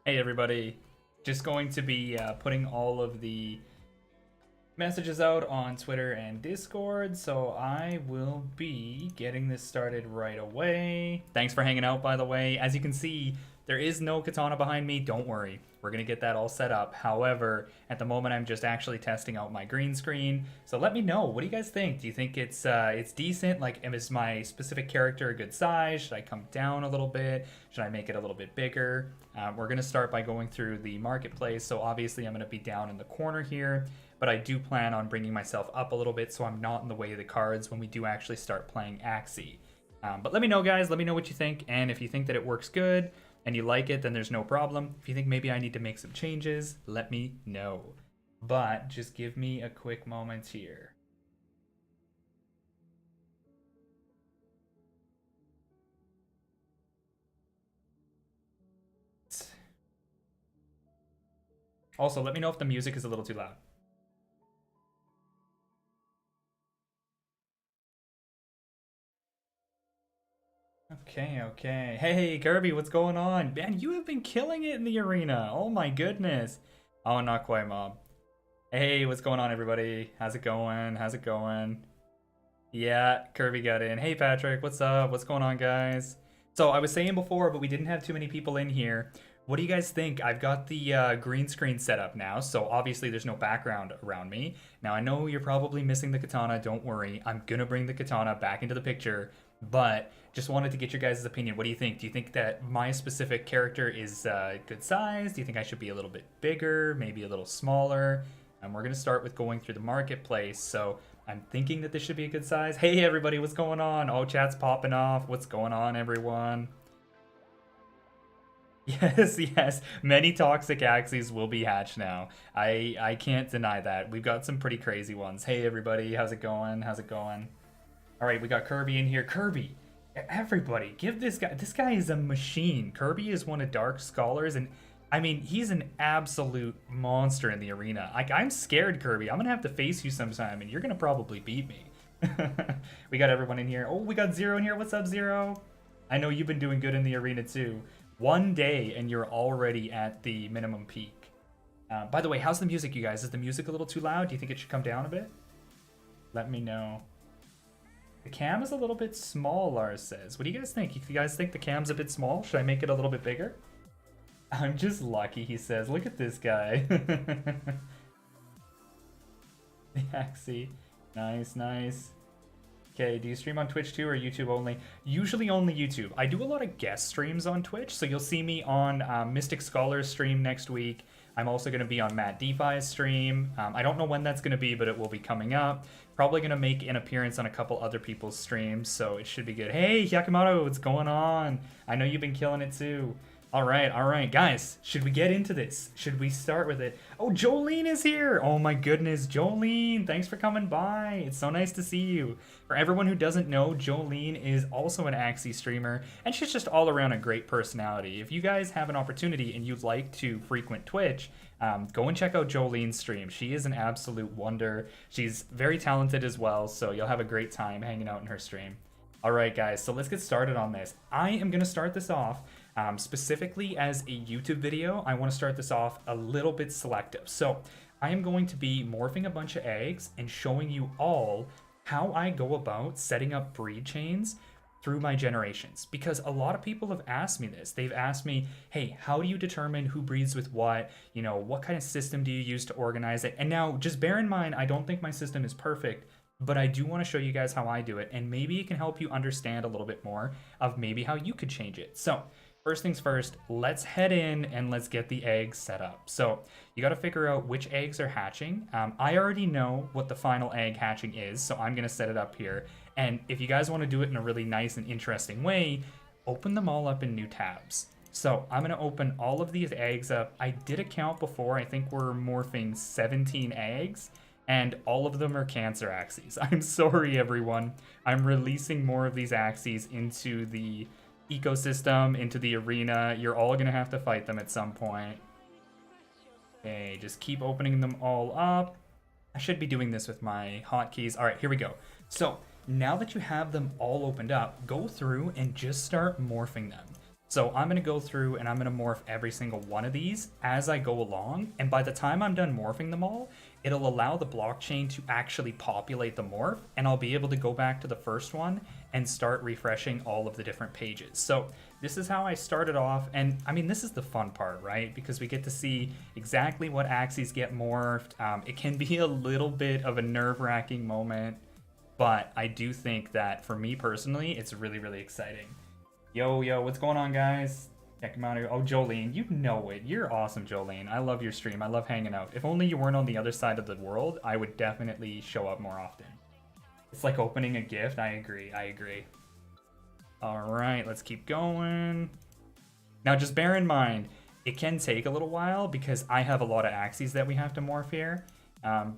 Hey everybody, just going to be putting all of the messages out on Twitter and Discord, so I will be getting this started right away. Thanks for hanging out, by the way. As you can see, there is no katana behind me. Don't worry, we're gonna get that all set up. However, at the moment I'm just actually testing out my green screen, so let me know, what do you guys think? Do you think it's decent? Like, is my specific character a good size? Should I come down a little bit? Should I make it a little bit bigger? We're gonna start by going through the marketplace, so obviously I'm gonna be down in the corner here, but I do plan on bringing myself up a little bit so I'm not in the way of the cards when we do actually start playing Axie. But let me know, guys, let me know what you think, and if you think that it works good and you like it, then there's no problem. If you think maybe I need to make some changes, let me know. But just give me a quick moment here. Also, let me know if the music is a little too loud. Okay. Hey, Kirby, what's going on? Man, you have been killing it in the arena. Oh my goodness. Oh, not quite, Mom. Hey, what's going on, everybody? How's it going? How's it going? Yeah, Kirby got in. Hey, Patrick, what's up? What's going on, guys? So I was saying before, but we didn't have too many people in here. What do you guys think? I've got the green screen set up now, so obviously there's no background around me. Now, I know you're probably missing the katana. Don't worry. I'm gonna bring the katana back into the picture, but just wanted to get your guys' opinion. What do you think? Do you think that my specific character is good size? Do you think I should be a little bit bigger, maybe a little smaller? And we're gonna start with going through the marketplace, so I'm thinking that this should be a good size. Hey everybody, what's going on? Oh, chat's popping off. What's going on, everyone? Yes. Many toxic Axies will be hatched now. I can't deny that. We've got some pretty crazy ones. Hey everybody, how's it going? How's it going? All right, we got Kirby in here. Kirby, everybody, give this guy is a machine. Kirby is one of Dark Scholars, and I mean, he's an absolute monster in the arena. Like, I'm scared, Kirby. I'm gonna have to face you sometime, and you're gonna probably beat me. We got everyone in here. Oh, we got Zero in here. What's up, Zero? I know you've been doing good in the arena too. One day, and you're already at the minimum peak. By the way, how's the music, you guys? Is the music a little too loud? Do you think it should come down a bit? Let me know. The cam is a little bit small, Lars says. What do you guys think? You guys think the cam's a bit small? Should I make it a little bit bigger? I'm just lucky, he says. Look at this guy. The Axie. Nice. Okay, do you stream on Twitch too or YouTube only? Usually only YouTube. I do a lot of guest streams on Twitch, so you'll see me on Mystic Scholar's stream next week. I'm also going to be on Matt DeFi's stream. I don't know when that's going to be, but it will be coming up. Probably going to make an appearance on a couple other people's streams, so it should be good. Hey, Yakimato, what's going on? I know you've been killing it too. All right, guys, should we get into this? Should we start with it? Oh, Jolene is here. Oh my goodness, Jolene, thanks for coming by. It's so nice to see you. For everyone who doesn't know, Jolene is also an Axie streamer, and she's just all around a great personality. If you guys have an opportunity and you'd like to frequent Twitch, go and check out Jolene's stream. She is an absolute wonder. She's very talented as well, so you'll have a great time hanging out in her stream. All right, guys, so let's get started on this. I am going to start this off specifically as a YouTube video. I want to start this off a little bit selective. So I am going to be morphing a bunch of eggs and showing you all how I go about setting up breed chains through my generations, because a lot of people have asked me this. They've asked me, hey, how do you determine who breeds with what? You know, what kind of system do you use to organize it? And now just bear in mind, I don't think my system is perfect, but I do want to show you guys how I do it, and maybe it can help you understand a little bit more of maybe how you could change it. So first things first, let's head in and let's get the eggs set up. So you got to figure out which eggs are hatching. I already know what the final egg hatching is, so I'm going to set it up here. And if you guys want to do it in a really nice and interesting way, open them all up in new tabs. So I'm going to open all of these eggs up. I did a count before. I think we're morphing 17 eggs, and all of them are Cancer Axies. I'm sorry, everyone. I'm releasing more of these Axies into the ecosystem, into the arena. You're all gonna have to fight them at some point. Okay, just keep opening them all up. I should be doing this with my hotkeys. All right, here we go. So now that you have them all opened up, go through and just start morphing them. So I'm going to go through and I'm going to morph every single one of these as I go along. And by the time I'm done morphing them all, it'll allow the blockchain to actually populate the morph. And I'll be able to go back to the first one and start refreshing all of the different pages. So this is how I started off. And I mean, this is the fun part, right? Because we get to see exactly what Axies get morphed. It can be a little bit of a nerve-wracking moment, but I do think that for me personally, it's really, really exciting. Yo, what's going on, guys? Check him out here. Oh, Jolene, you know it. You're awesome, Jolene. I love your stream. I love hanging out. If only you weren't on the other side of the world, I would definitely show up more often. It's like opening a gift. I agree. All right, let's keep going. Now, just bear in mind, it can take a little while because I have a lot of Axies that we have to morph here.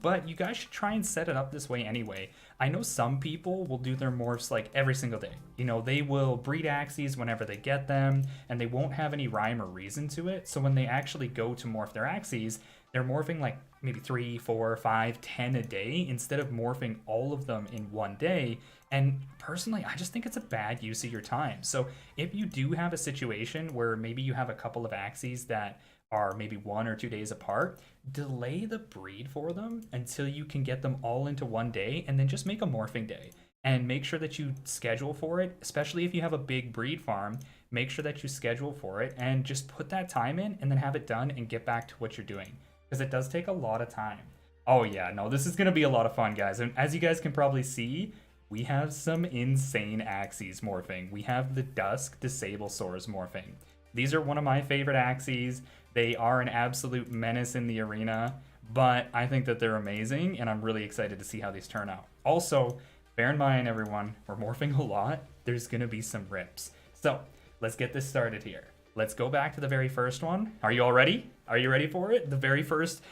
But you guys should try and set it up this way anyway. I know some people will do their morphs like every single day. You know, they will breed Axies whenever they get them, and they won't have any rhyme or reason to it. So when they actually go to morph their Axies, they're morphing like maybe 3, 4, 5, 10 a day instead of morphing all of them in one day. And personally, I just think it's a bad use of your time. So if you do have a situation where maybe you have a couple of Axies that are maybe 1 or 2 days apart, delay the breed for them until you can get them all into one day, and then just make a morphing day. And make sure that you schedule for it, especially if you have a big breed farm. Make sure that you schedule for it and just put that time in and then have it done and get back to what you're doing. Because it does take a lot of time. Oh yeah, no, this is going to be a lot of fun, guys. And as you guys can probably see, we have some insane Axies morphing. We have the Dusk Disable Sores morphing. These are one of my favorite Axies. They are an absolute menace in the arena, but I think that they're amazing, and I'm really excited to see how these turn out. Also, bear in mind, everyone, we're morphing a lot. There's going to be some rips. So let's get this started here. Let's go back to the very first one. Are you all ready? Are you ready for it? The very first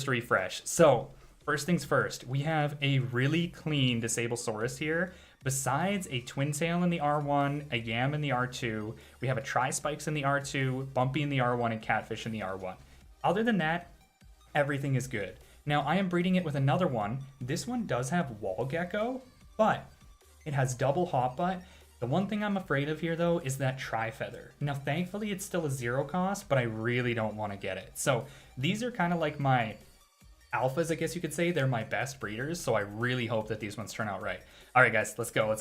refresh. So first things first, we have a really clean Disablesaurus here. Besides a Twin Tail in the R1, a Yam in the R2, we have a Tri-Spikes in the R2, Bumpy in the R1, and Catfish in the R1. Other than that, everything is good. Now, I am breeding it with another one. This one does have Wall Gecko, but it has double Hot Butt. The one thing I'm afraid of here, though, is that Tri-Feather. Now, thankfully, it's still a 0 cost, but I really don't want to get it. So these are kind of like my alphas, I guess you could say. They're my best breeders, so I really hope that these ones turn out right. All right, guys, let's go.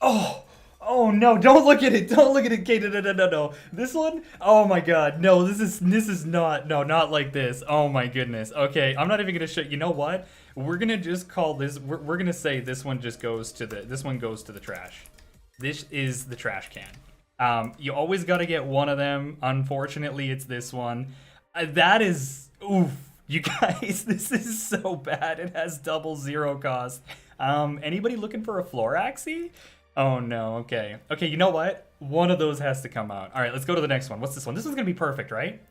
Oh no, don't look at it. Don't look at it, Kate. No. This one? Oh my god. No, this is not. No, not like this. Oh my goodness. Okay, I'm not even going to show. You know what? We're going to just call this, we're going to say this one just goes to this one goes to the trash. This is the trash can. You always got to get one of them. Unfortunately, it's this one. That is, oof. You guys, this is so bad. It has double 0 cost. Anybody looking for a floor Axie? Oh no, okay. Okay, you know what? One of those has to come out. All right, let's go to the next one. What's this one? This one's gonna be perfect, right?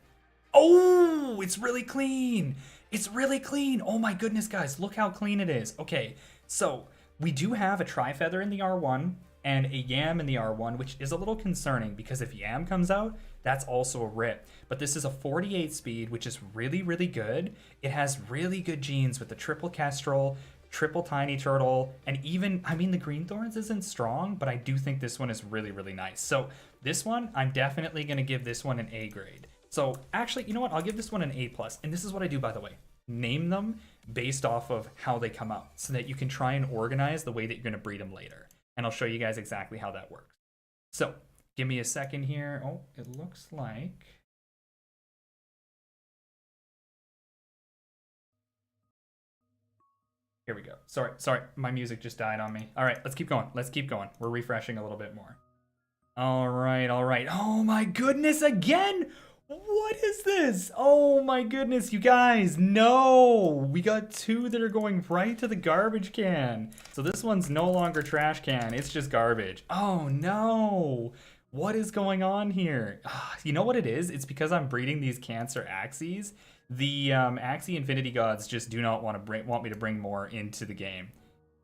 Oh, it's really clean. It's really clean. Oh my goodness, guys, look how clean it is. Okay, so we do have a Tri-Feather in the R1 and a Yam in the R1, which is a little concerning because if Yam comes out, that's also a rip. But this is a 48 speed, which is really, really good. It has really good genes with the triple Kestrel, triple Tiny Turtle, and even, I mean, the Green Thorns isn't strong, but I do think this one is really, really nice. So this one, I'm definitely going to give this one an A grade. So actually, you know what? I'll give this one an A+. And this is what I do, by the way. Name them based off of how they come out so that you can try and organize the way that you're going to breed them later. And I'll show you guys exactly how that works. So give me a second here. Oh, it looks like... Here we go. Sorry, my music just died on me. All right, let's keep going. We're refreshing a little bit more. All right. Oh my goodness, again! What is this? Oh my goodness, you guys, no! We got 2 that are going right to the garbage can. So this one's no longer trash can, it's just garbage. Oh no! What is going on here? You know what it is? It's because I'm breeding these Cancer Axies. The Axie Infinity Gods just do not want me to bring more into the game.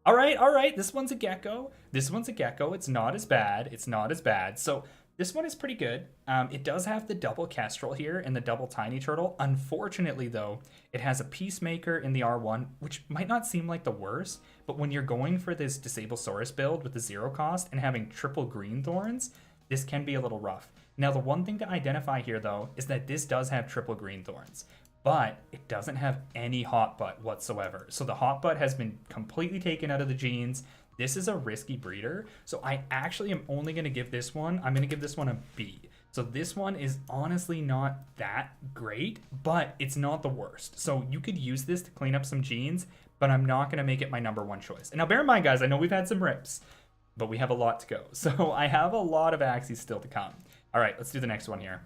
All right. This one's a gecko. It's not as bad. So This one is pretty good. It does have the double Kestrel here and the double Tiny Turtle. Unfortunately, though, it has a Peacemaker in the R1, which might not seem like the worst, but when you're going for this Disablesaurus build with the 0 cost and having triple Green Thorns, this can be a little rough. Now, the one thing to identify here, though, is that this does have triple Green Thorns, but it doesn't have any Hot Butt whatsoever. So the Hot Butt has been completely taken out of the genes. This is a risky breeder, so I actually am only going to give this one, I'm going to give this one a B. So this one is honestly not that great, but it's not the worst. So you could use this to clean up some genes, but I'm not going to make it my #1 choice. And now bear in mind, guys, I know we've had some rips, but we have a lot to go. So I have a lot of Axies still to come. All right, let's do the next one here.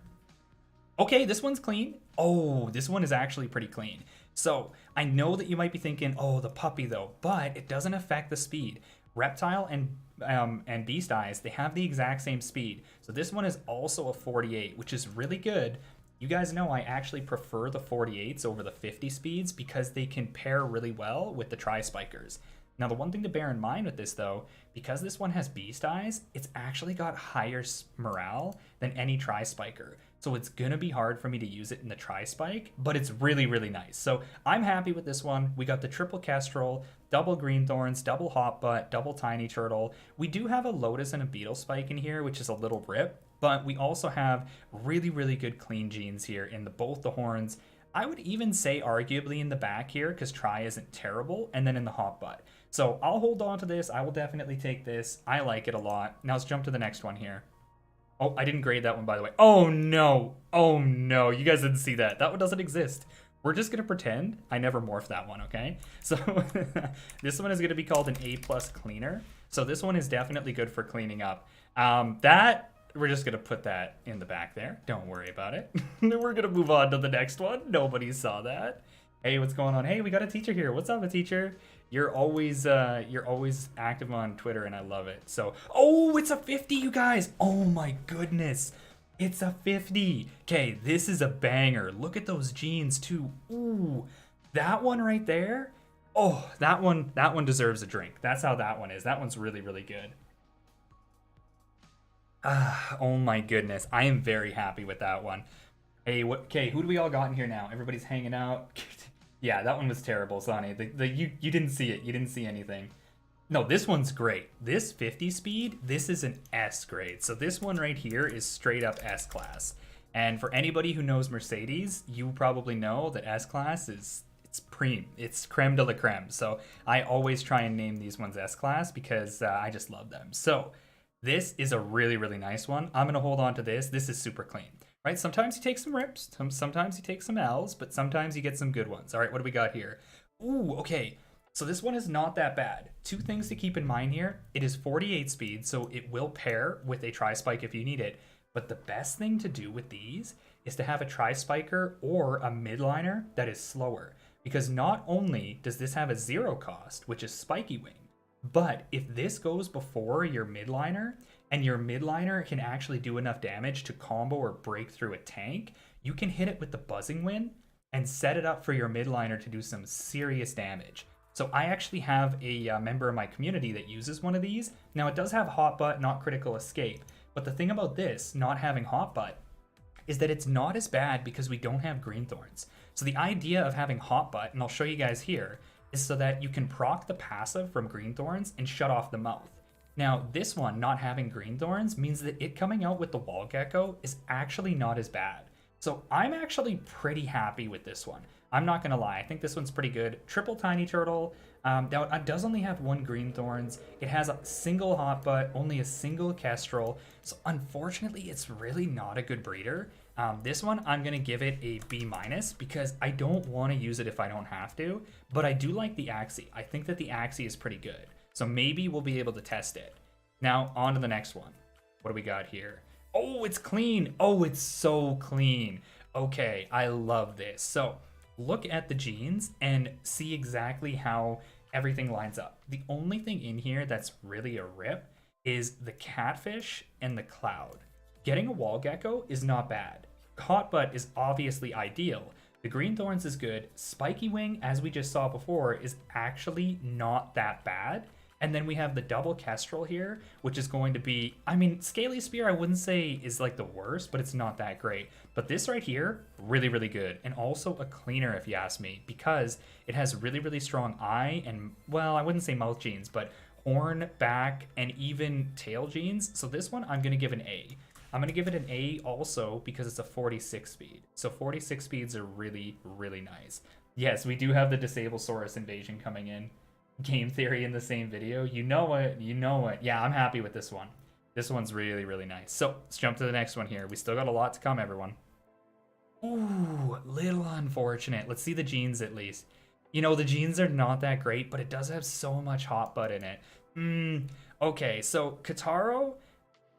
Okay, this one's clean. Oh, this one is actually pretty clean. So I know that you might be thinking, oh, the puppy though, but it doesn't affect the speed. Reptile and Beast Eyes, they have the exact same speed. So this one is also a 48, which is really good. You guys know I actually prefer the 48s over the 50 speeds because they can pair really well with the Tri-Spikers. Now, the one thing to bear in mind with this, though, because this one has Beast Eyes, it's actually got higher morale than any Tri-Spiker. So it's going to be hard for me to use it in the Tri-Spike, but it's really, really nice. So I'm happy with this one. We got the triple Kestrel, double Green Thorns, double Hot Butt, double Tiny Turtle. We do have a Lotus and a Beetle Spike in here, which is a little rip, but we also have really, really good clean genes here in both the horns. I would even say arguably in the back here, because Tri isn't terrible, and then in the Hot Butt. So I'll hold on to this. I will definitely take this. I like it a lot. Now let's jump to the next one here. Oh, I didn't grade that one, by the way. Oh, no. Oh, no. You guys didn't see that. That one doesn't exist. We're just going to pretend I never morphed that one, okay? So this one is going to be called an A+ cleaner. So this one is definitely good for cleaning up. We're just going to put that in the back there. Don't worry about it. We're going to move on to the next one. Nobody saw that. Hey, what's going on? Hey, we got a teacher here. What's up, a teacher? You're always active on Twitter, and I love it. So, oh, it's a 50, you guys. Oh my goodness, it's a 50. Okay, this is a banger. Look at those genes too. Ooh, that one right there. Oh, that one deserves a drink. That's how that one is. That one's really, really good. Oh my goodness, I am very happy with that one. Hey, okay, who do we all got in here now? Everybody's hanging out. Yeah, that one was terrible, Sonny. You didn't see it. You didn't see anything. No, this one's great. This 50 speed, this is an S grade. So this one right here is straight up S class. And for anybody who knows Mercedes, you probably know that S class it's creme de la creme. So I always try and name these ones S class because I just love them. So this is a really, really nice one. I'm going to hold on to this. This is super clean. Right? Sometimes you take some rips, sometimes you take some L's, but sometimes you get some good ones. All right, what do we got here? Ooh, okay. So this one is not that bad. Two things to keep in mind here. It is 48 speed, so it will pair with a Tri-Spike if you need it. But the best thing to do with these is to have a Tri-Spiker or a midliner that is slower. Because not only does this have a 0 cost, which is Spiky Wing, but if this goes before your midliner, and your midliner can actually do enough damage to combo or break through a tank, you can hit it with the Buzzing Wind and set it up for your midliner to do some serious damage. So I actually have a member of my community that uses one of these. Now it does have Hot Butt, not Critical Escape, but the thing about this, not having Hot Butt, is that it's not as bad because we don't have Green Thorns. So the idea of having Hot Butt, and I'll show you guys here, is so that you can proc the passive from Green Thorns and shut off the mouth. Now, this one, not having Green Thorns, means that it coming out with the Wall Gecko is actually not as bad. So I'm actually pretty happy with this one. I'm not going to lie. I think this one's pretty good. Triple Tiny Turtle. Now, it does only have 1 Green Thorns. It has a single Hot Butt, only a single Kestrel. So unfortunately, it's really not a good breeder. This one, I'm going to give it a B- because I don't want to use it if I don't have to. But I do like the Axie. I think that the Axie is pretty good. So maybe we'll be able to test it. Now, on to the next one. What do we got here? Oh, it's clean. Oh, it's so clean. Okay, I love this. So look at the genes and see exactly how everything lines up. The only thing in here that's really a rip is the catfish and the cloud. Getting a wall gecko is not bad. Hot Butt is obviously ideal. The Green Thorns is good. Spiky Wing, as we just saw before, is actually not that bad. And then we have the double Kestrel here, which is going to be, I mean, Scaly Spear I wouldn't say is like the worst, but it's not that great. But this right here, really, really good. And also a cleaner if you ask me, because it has really, really strong eye and, well, I wouldn't say mouth genes, but horn, back, and even tail genes. So this one I'm going to give an A. I'm going to give it an A also because it's a 46 speed. So 46 speeds are really, really nice. Yes, we do have the Disablesaurus invasion coming in. Game theory in the same video. You know it. You know it. Yeah, I'm happy with this one. This one's really, really nice. So let's jump to the next one here. We still got a lot to come, everyone. Ooh, little unfortunate. Let's see the genes at least. You know, the genes are not that great, but it does have so much hot butt in it. Okay, so Kataro,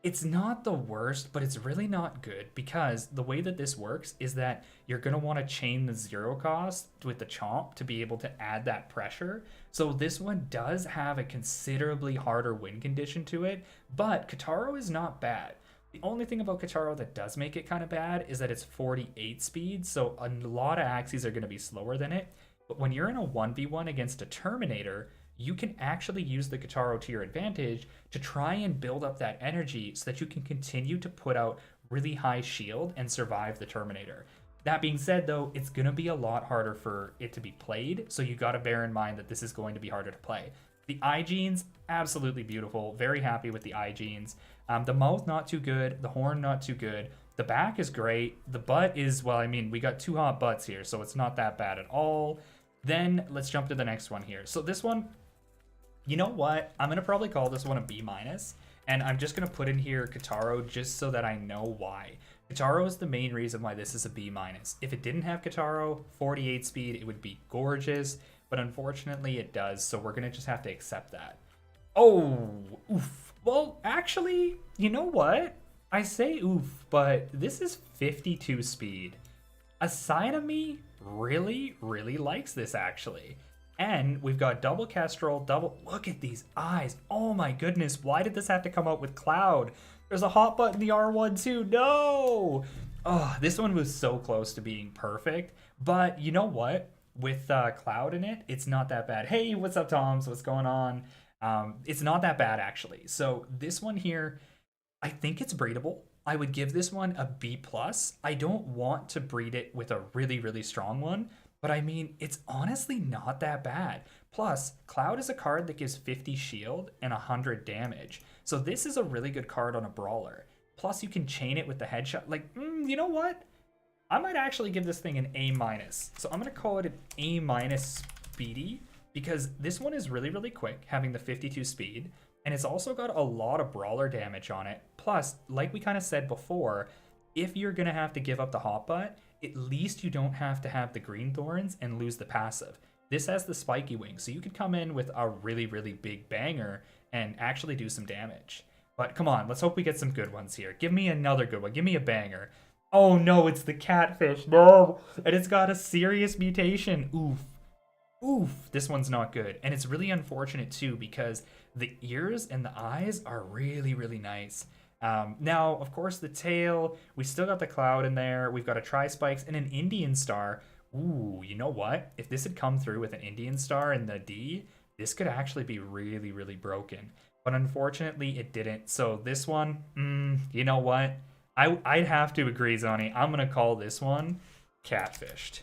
it's not the worst, but it's really not good because the way that this works is that you're going to want to chain the 0 cost with the chomp to be able to add that pressure. So this one does have a considerably harder win condition to it, but Kataro is not bad. The only thing about Kataro that does make it kind of bad is that it's 48 speed, so a lot of Axies are going to be slower than it. But when you're in a 1v1 against a Terminator, you can actually use the Kataro to your advantage to try and build up that energy so that you can continue to put out really high shield and survive the Terminator. That being said, though, it's going to be a lot harder for it to be played, so you got to bear in mind that this is going to be harder to play. The eye genes, absolutely beautiful. Very happy with the eye genes. The mouth, not too good. The horn, not too good. The back is great. The butt is, well, I mean, we got 2 hot butts here, so it's not that bad at all. Then let's jump to the next one here. So this one, you know what? I'm going to probably call this one a B-. And I'm just going to put in here Kataro just so that I know why. Kataro is the main reason why this is a B-. If it didn't have Kataro, 48 speed, it would be gorgeous. But unfortunately it does, so we're going to just have to accept that. Oh, oof. Well, actually, you know what? I say oof, but this is 52 speed. A side of me really, really likes this, actually. And we've got double Kestrel, double... Look at these eyes. Oh my goodness, why did this have to come out with Cloud? There's a hot button in the R1 too. No! Oh, this one was so close to being perfect. But you know what? With Cloud in it, it's not that bad. Hey, what's up, Toms? What's going on? It's not that bad, actually. So this one here, I think it's breedable. I would give this one a B+. I don't want to breed it with a really, really strong one. But I mean, it's honestly not that bad. Plus, Cloud is a card that gives 50 shield and 100 damage. So this is a really good card on a brawler. Plus, you can chain it with the headshot. Like, you know what? I might actually give this thing an A-. So I'm going to call it an A- speedy because this one is really, really quick, having the 52 speed. And it's also got a lot of brawler damage on it. Plus, like we kind of said before, if you're going to have to give up the hot butt, at least you don't have to have the green thorns and lose the passive. This has the spiky wing, so you could come in with a really, really big banger and actually do some damage. But come on, let's hope we get some good ones here. Give me another good one. Give me a banger. Oh no, it's the catfish. No! And it's got a serious mutation. Oof. Oof. This one's not good. And it's really unfortunate too because the ears and the eyes are really, really nice. Now, of course, the tail, we still got the Cloud in there. We've got a Tri-Spikes and an Indian Star. Ooh, you know what? If this had come through with an Indian Star and the D, this could actually be really, really broken. But unfortunately, it didn't. So this one, you know what? I'd have to agree, Zoni. I'm going to call this one Catfished.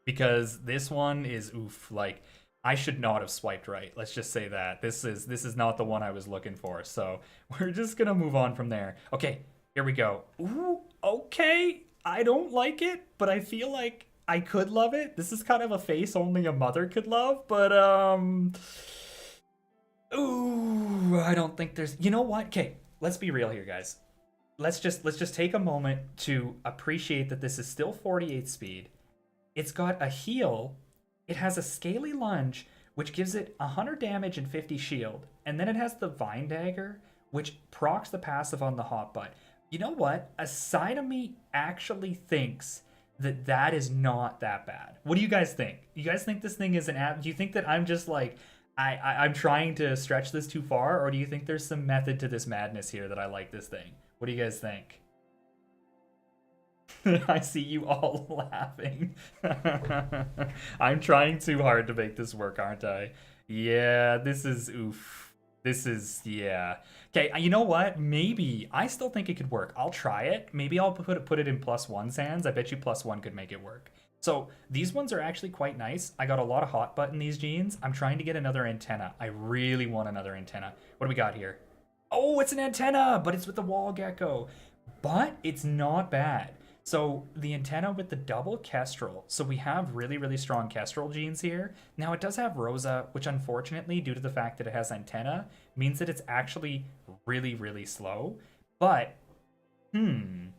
Because this one is, oof, like... I should not have swiped right. Let's just say that. This is not the one I was looking for. So we're just going to move on from there. Okay, here we go. Ooh, okay. I don't like it, but I feel like I could love it. This is kind of a face only a mother could love, but ooh, I don't think there's... You know what? Okay, let's be real here, guys. Let's just take a moment to appreciate that this is still 48 speed. It's got a heal. It has a Scaly Lunge, which gives it 100 damage and 50 shield. And then it has the Vine Dagger, which procs the passive on the hot butt. You know what? A side of me actually thinks that that is not that bad. What do you guys think? You guys think this thing is an app? Do you think that I'm just like, I'm trying to stretch this too far? Or do you think there's some method to this madness here that I like this thing? What do you guys think? I see you all laughing. I'm trying too hard to make this work, aren't I? Yeah, this is oof. This is, yeah. Okay, you know what? Maybe. I still think it could work. I'll try it. Maybe I'll put it in +1 sands. I bet you +1 could make it work. So these ones are actually quite nice. I got a lot of hot butt in these jeans. I'm trying to get another antenna. I really want another antenna. What do we got here? Oh, it's an antenna, but it's with the wall gecko. But it's not bad. So the antenna with the double kestrel. So we have really, really strong kestrel genes here. Now it does have Rosa, which unfortunately, due to the fact that it has antenna, means that it's actually really, really slow. But, you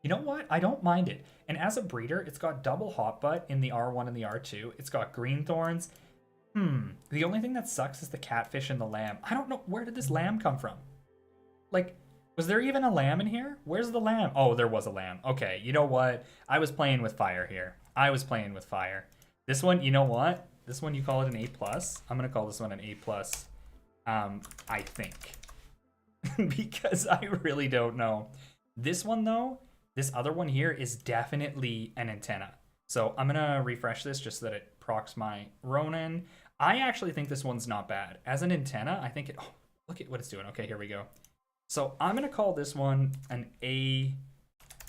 know what? I don't mind it. And as a breeder, it's got double hot butt in the R1 and the R2. It's got green thorns. The only thing that sucks is the catfish and the lamb. I don't know. Where did this lamb come from? Like, was there even a lamb in here? Where's the lamb? Oh, there was a lamb. Okay, you know what? I was playing with fire here. I was playing with fire. This one, you know what? This one, you call it an A+. I'm going to call this one an A+, I think. Because I really don't know. This one, though, this other one here is definitely an antenna. So I'm going to refresh this just so that it procs my Ronin. I actually think this one's not bad. As an antenna, I think it... Oh, look at what it's doing. Okay, here we go. So I'm going to call this one an A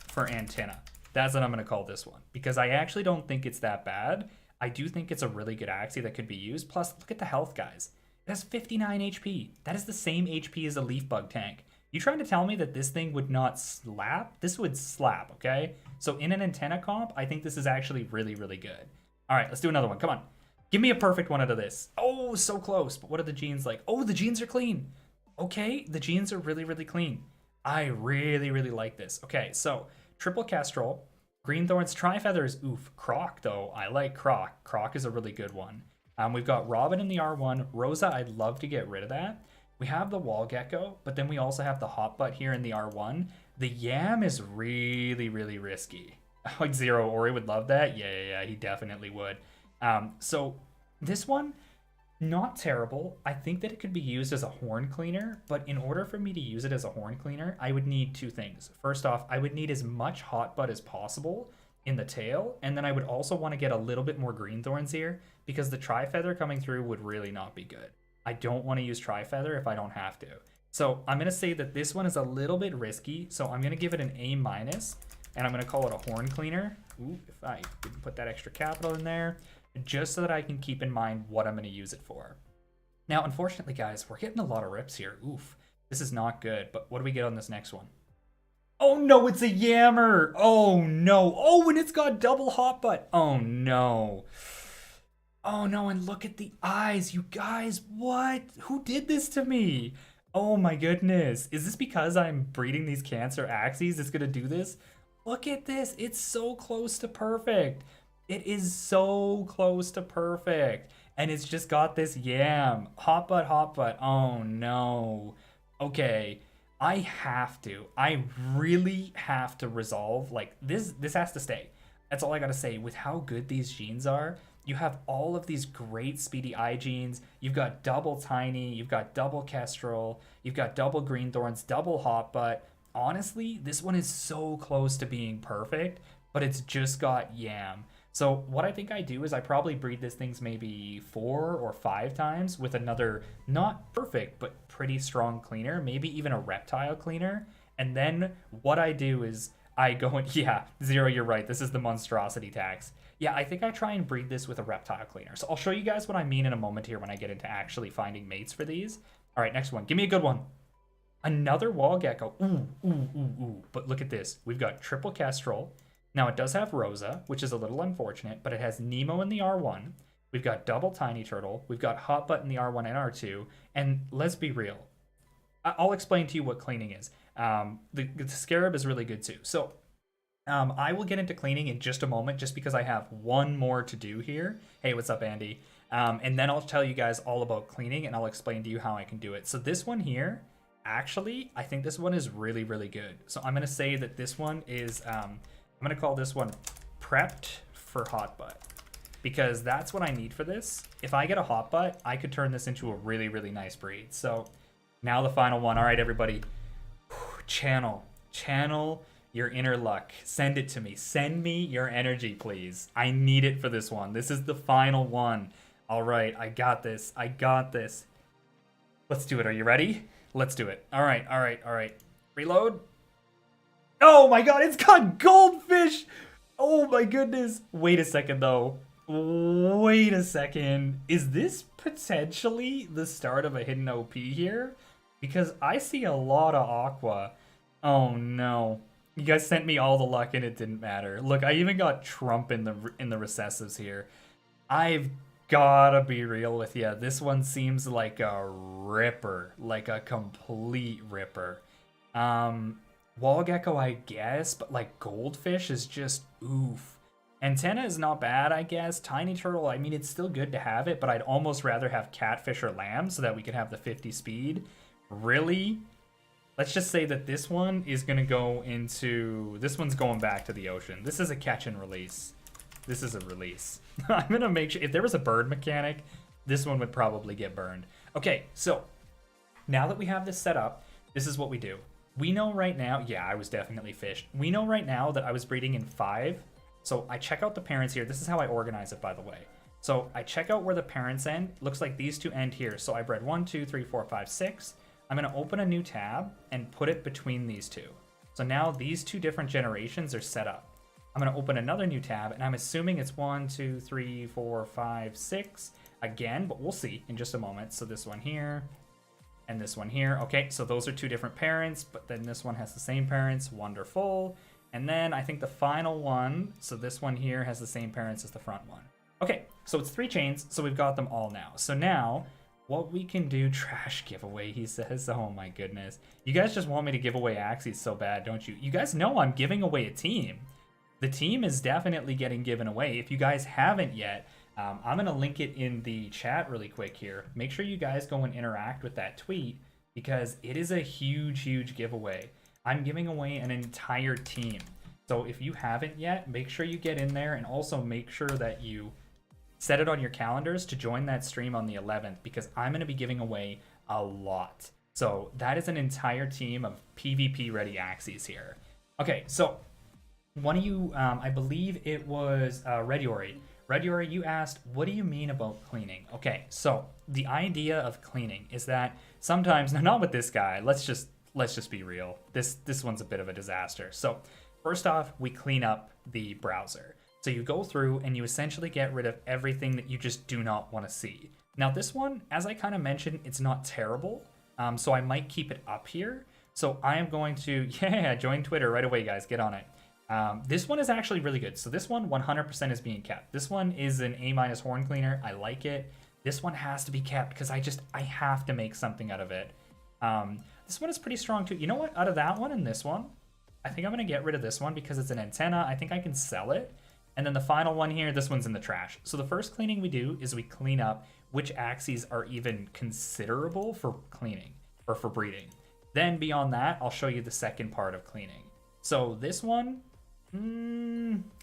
for antenna. That's what I'm going to call this one. Because I actually don't think it's that bad. I do think it's a really good Axie that could be used. Plus, look at the health, guys. It has 59 HP. That is the same HP as a leaf bug tank. You trying to tell me that this thing would not slap? This would slap, okay? So in an antenna comp, I think this is actually really, really good. All right, let's do another one. Come on. Give me a perfect one out of this. Oh, so close. But what are the genes like? Oh, the genes are clean. Okay, the genes are really, really clean. I really, really like this. Okay, so triple kestrel, green thorns, tri-feathers. Oof, croc though. I like croc. Croc is a really good one. We've got Robin in the R1. Rosa, I'd love to get rid of that. We have the wall gecko, but then we also have the hot butt here in the R1. The yam is really, really risky. Like Zero Ori would love that. Yeah, he definitely would. So this one, not terrible. I think that it could be used as a horn cleaner, but in order for me to use it as a horn cleaner, I would need two things. First off, I would need as much hot butt as possible in the tail, and then I would also want to get a little bit more green thorns here, because the tri-feather coming through would really not be good. I don't want to use tri-feather if I don't have to. So I'm going to say that this one is a little bit risky, so I'm going to give it an A-, and I'm going to call it a horn cleaner. Ooh, if I didn't put that extra capital in there, just so that I can keep in mind what I'm going to use it for. Now, unfortunately, guys, we're getting a lot of rips here. Oof, this is not good, but what do we get on this next one? Oh no, it's a yammer. Oh no. Oh, and it's got double hot butt. Oh no. Oh no, and look at the eyes, you guys. What? Who did this to me? Oh my goodness. Is this because I'm breeding these Cancer Axies? It's gonna do this? Look at this. It's so close to perfect. It is so close to perfect. And it's just got this yam. Hot butt, hot butt. Oh no. Okay. I really have to resolve, like, this has to stay. That's all I gotta say. With how good these genes are, you have all of these great speedy eye genes. You've got double tiny, you've got double kestrel, you've got double green thorns, double hot butt. Honestly, this one is so close to being perfect, but it's just got yam. So what I think I do is I probably breed this things maybe 4 or 5 times with another not perfect but pretty strong cleaner, maybe even a reptile cleaner. And then what I do is I go and, yeah, Zero, you're right, this is the monstrosity tax. Yeah, I think I try and breed this with a reptile cleaner. So I'll show you guys what I mean in a moment here when I get into actually finding mates for these. All right, next one. Give me a good one. Another wall gecko. Ooh. But look at this. We've got triple kestrel. Now, it does have Rosa, which is a little unfortunate, but it has Nemo in the R1. We've got double tiny turtle. We've got hot butt in the R1 and R2. And let's be real. I'll explain to you what cleaning is. The scarab is really good too. So I will get into cleaning in just a moment, just because I have one more to do here. Hey, what's up, Andy? And then I'll tell you guys all about cleaning, and I'll explain to you how I can do it. So this one here, actually, I think this one is really, really good. So I'm going to say that this one is... I'm going to call this one prepped for hot butt, because that's what I need for this. If I get a hot butt, I could turn this into a really, really nice breed. So now the final one. All right, everybody. Channel your inner luck. Send it to me. Send me your energy, please. I need it for this one. This is the final one. All right, I got this. I got this. Let's do it. Are you ready? Let's do it. All right, all right, all right. Reload. Oh my god, it's got goldfish! Oh my goodness. Wait a second, though. Wait a second. Is this potentially the start of a hidden OP here? Because I see a lot of aqua. Oh no. You guys sent me all the luck and it didn't matter. Look, I even got Trump in the recessives here. I've gotta be real with you. This one seems like a ripper, like a complete ripper. Wall gecko, I guess, but like goldfish is just oof. Antenna is not bad, I guess. Tiny turtle, I mean, it's still good to have it, but I'd almost rather have catfish or lamb so that we can have the 50 speed. Really? Let's just say that this one is gonna go into, this one's going back to the ocean. This is a catch and release. This is a release. I'm gonna make sure, if there was a bird mechanic, this one would probably get burned. Okay, so now that we have this set up, this is what we do. We know right now, yeah, I was definitely fished. We know right now that I was breeding in 5. So I check out the parents here. This is how I organize it, by the way. So I check out where the parents end. Looks like these two end here. So I bred 1, 2, 3, 4, 5, 6. I'm gonna open a new tab and put it between these two. So now these two different generations are set up. I'm gonna open another new tab and I'm assuming it's 1, 2, 3, 4, 5, 6 again, but we'll see in just a moment. So this one here and this one here. Okay, so those are two different parents, but then this one has the same parents. Wonderful. And then I think the final one, so this one here has the same parents as the front one. Okay, so it's 3 chains, so we've got them all now. So now, what we can do, trash giveaway, he says. Oh my goodness. You guys just want me to give away Axie so bad, don't you? You guys know I'm giving away a team. The team is definitely getting given away. If you guys haven't yet, I'm gonna link it in the chat really quick here. Make sure you guys go and interact with that tweet because it is a huge, huge giveaway. I'm giving away an entire team. So if you haven't yet, make sure you get in there and also make sure that you set it on your calendars to join that stream on the 11th because I'm going to be giving away a lot. So that is an entire team of PvP ready Axies here. Okay, so one of you, I believe it was Red Yori. Red Yori, you asked, what do you mean about cleaning? Okay, so the idea of cleaning is that sometimes, no, not with this guy, let's just be real. This one's a bit of a disaster. So first off, we clean up the browser. So you go through and you essentially get rid of everything that you just do not want to see. Now this one, as I kind of mentioned, it's not terrible. So I might keep it up here. So I am going to, yeah, join Twitter right away, guys. Get on it. This one is actually really good. So this one 100% is being kept. This one is an A- horn cleaner. I like it. This one has to be kept because I have to make something out of it. This one is pretty strong too. You know what? Out of that one and this one, I think I'm going to get rid of this one because it's an antenna. I think I can sell it. And then the final one here, this one's in the trash. So the first cleaning we do is we clean up which Axies are even considerable for cleaning or for breeding. Then beyond that, I'll show you the second part of cleaning. So this one,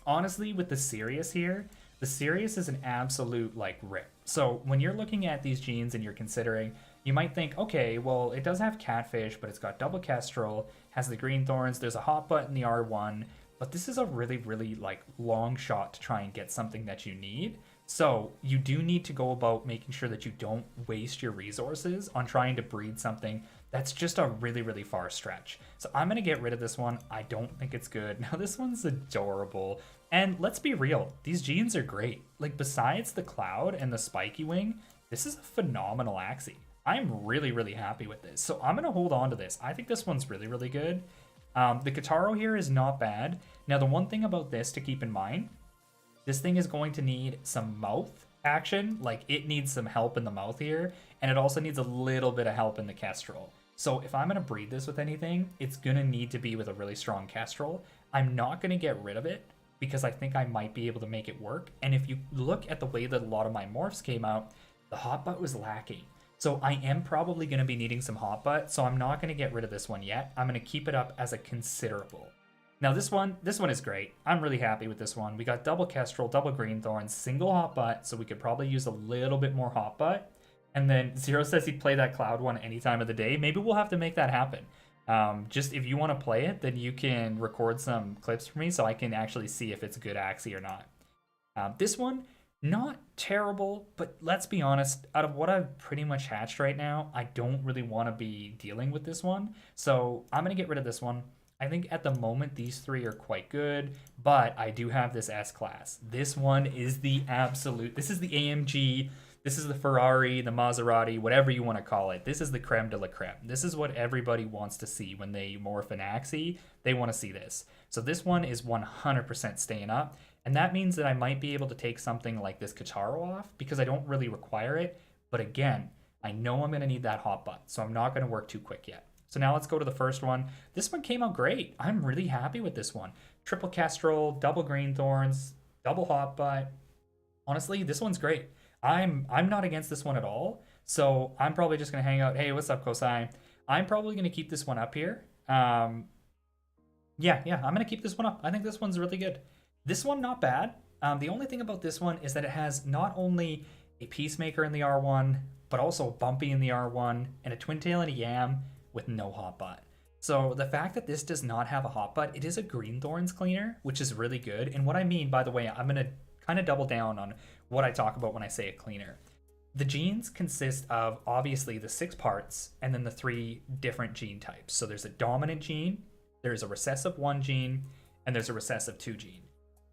honestly, with the Sirius here, the Sirius is an absolute like rip. So when you're looking at these genes and you're considering, you might think, okay, well, it does have catfish, but it's got double kestrel, has the green thorns, there's a hot butt in the R1, but this is a really, really like long shot to try and get something that you need. So you do need to go about making sure that you don't waste your resources on trying to breed something that's just a really, really far stretch. So I'm going to get rid of this one. I don't think it's good. Now this one's adorable. And let's be real, these genes are great. Like besides the cloud and the spiky wing, this is a phenomenal Axie. I'm really, really happy with this. So I'm going to hold on to this. I think this one's really, really good. The Kataro here is not bad. Now, the one thing about this to keep in mind, this thing is going to need some mouth action. Like, it needs some help in the mouth here, and it also needs a little bit of help in the kestrel. So if I'm going to breed this with anything, it's going to need to be with a really strong kestrel. I'm not going to get rid of it because I think I might be able to make it work. And if you look at the way that a lot of my morphs came out, the hot butt was lacking. So I am probably going to be needing some hot butt, so I'm not going to get rid of this one yet. I'm going to keep it up as a considerable. Now this one is great. I'm really happy with this one. We got double kestrel, double green thorns, single hot butt, so we could probably use a little bit more hot butt. And then Zero says he'd play that cloud one any time of the day. Maybe we'll have to make that happen. Just if you want to play it, then you can record some clips for me so I can actually see if it's a good Axie or not. This one, Not terrible, but let's be honest, out of what I've pretty much hatched right now, I don't really want to be dealing with this one. So I'm going to get rid of this one. I think at the moment these three are quite good, but I do have this S-Class. This one is the absolute, this is the AMG, this is the Ferrari, the Maserati, whatever you want to call it. This is the creme de la creme. This is what everybody wants to see when they morph an Axie. They want to see this. So this one is 100% staying up. And that means that I might be able to take something like this Kataro off because I don't really require it. But again, I know I'm going to need that hot butt, so I'm not going to work too quick yet. So now let's go to the first one. This one came out great. I'm really happy with this one. Triple Kestrel, double Green Thorns, double hot butt. Honestly, this one's great. I'm not against this one at all. So I'm probably just going to hang out. Hey, what's up, Kosai? I'm probably going to keep this one up here. Yeah, I'm going to keep this one up. I think this one's really good. This one, not bad. The only thing about this one is that it has not only a Peacemaker in the R1, but also a Bumpy in the R1, and a Twin Tail and a Yam with no hot butt. So the fact that this does not have a hot butt, it is a Green Thorns cleaner, which is really good. And what I mean, by the way, I'm going to kind of double down on what I talk about when I say a cleaner. The genes consist of obviously the 6 parts and then the 3 different gene types. So there's a dominant gene, there's a recessive 1 gene, and there's a recessive 2 gene.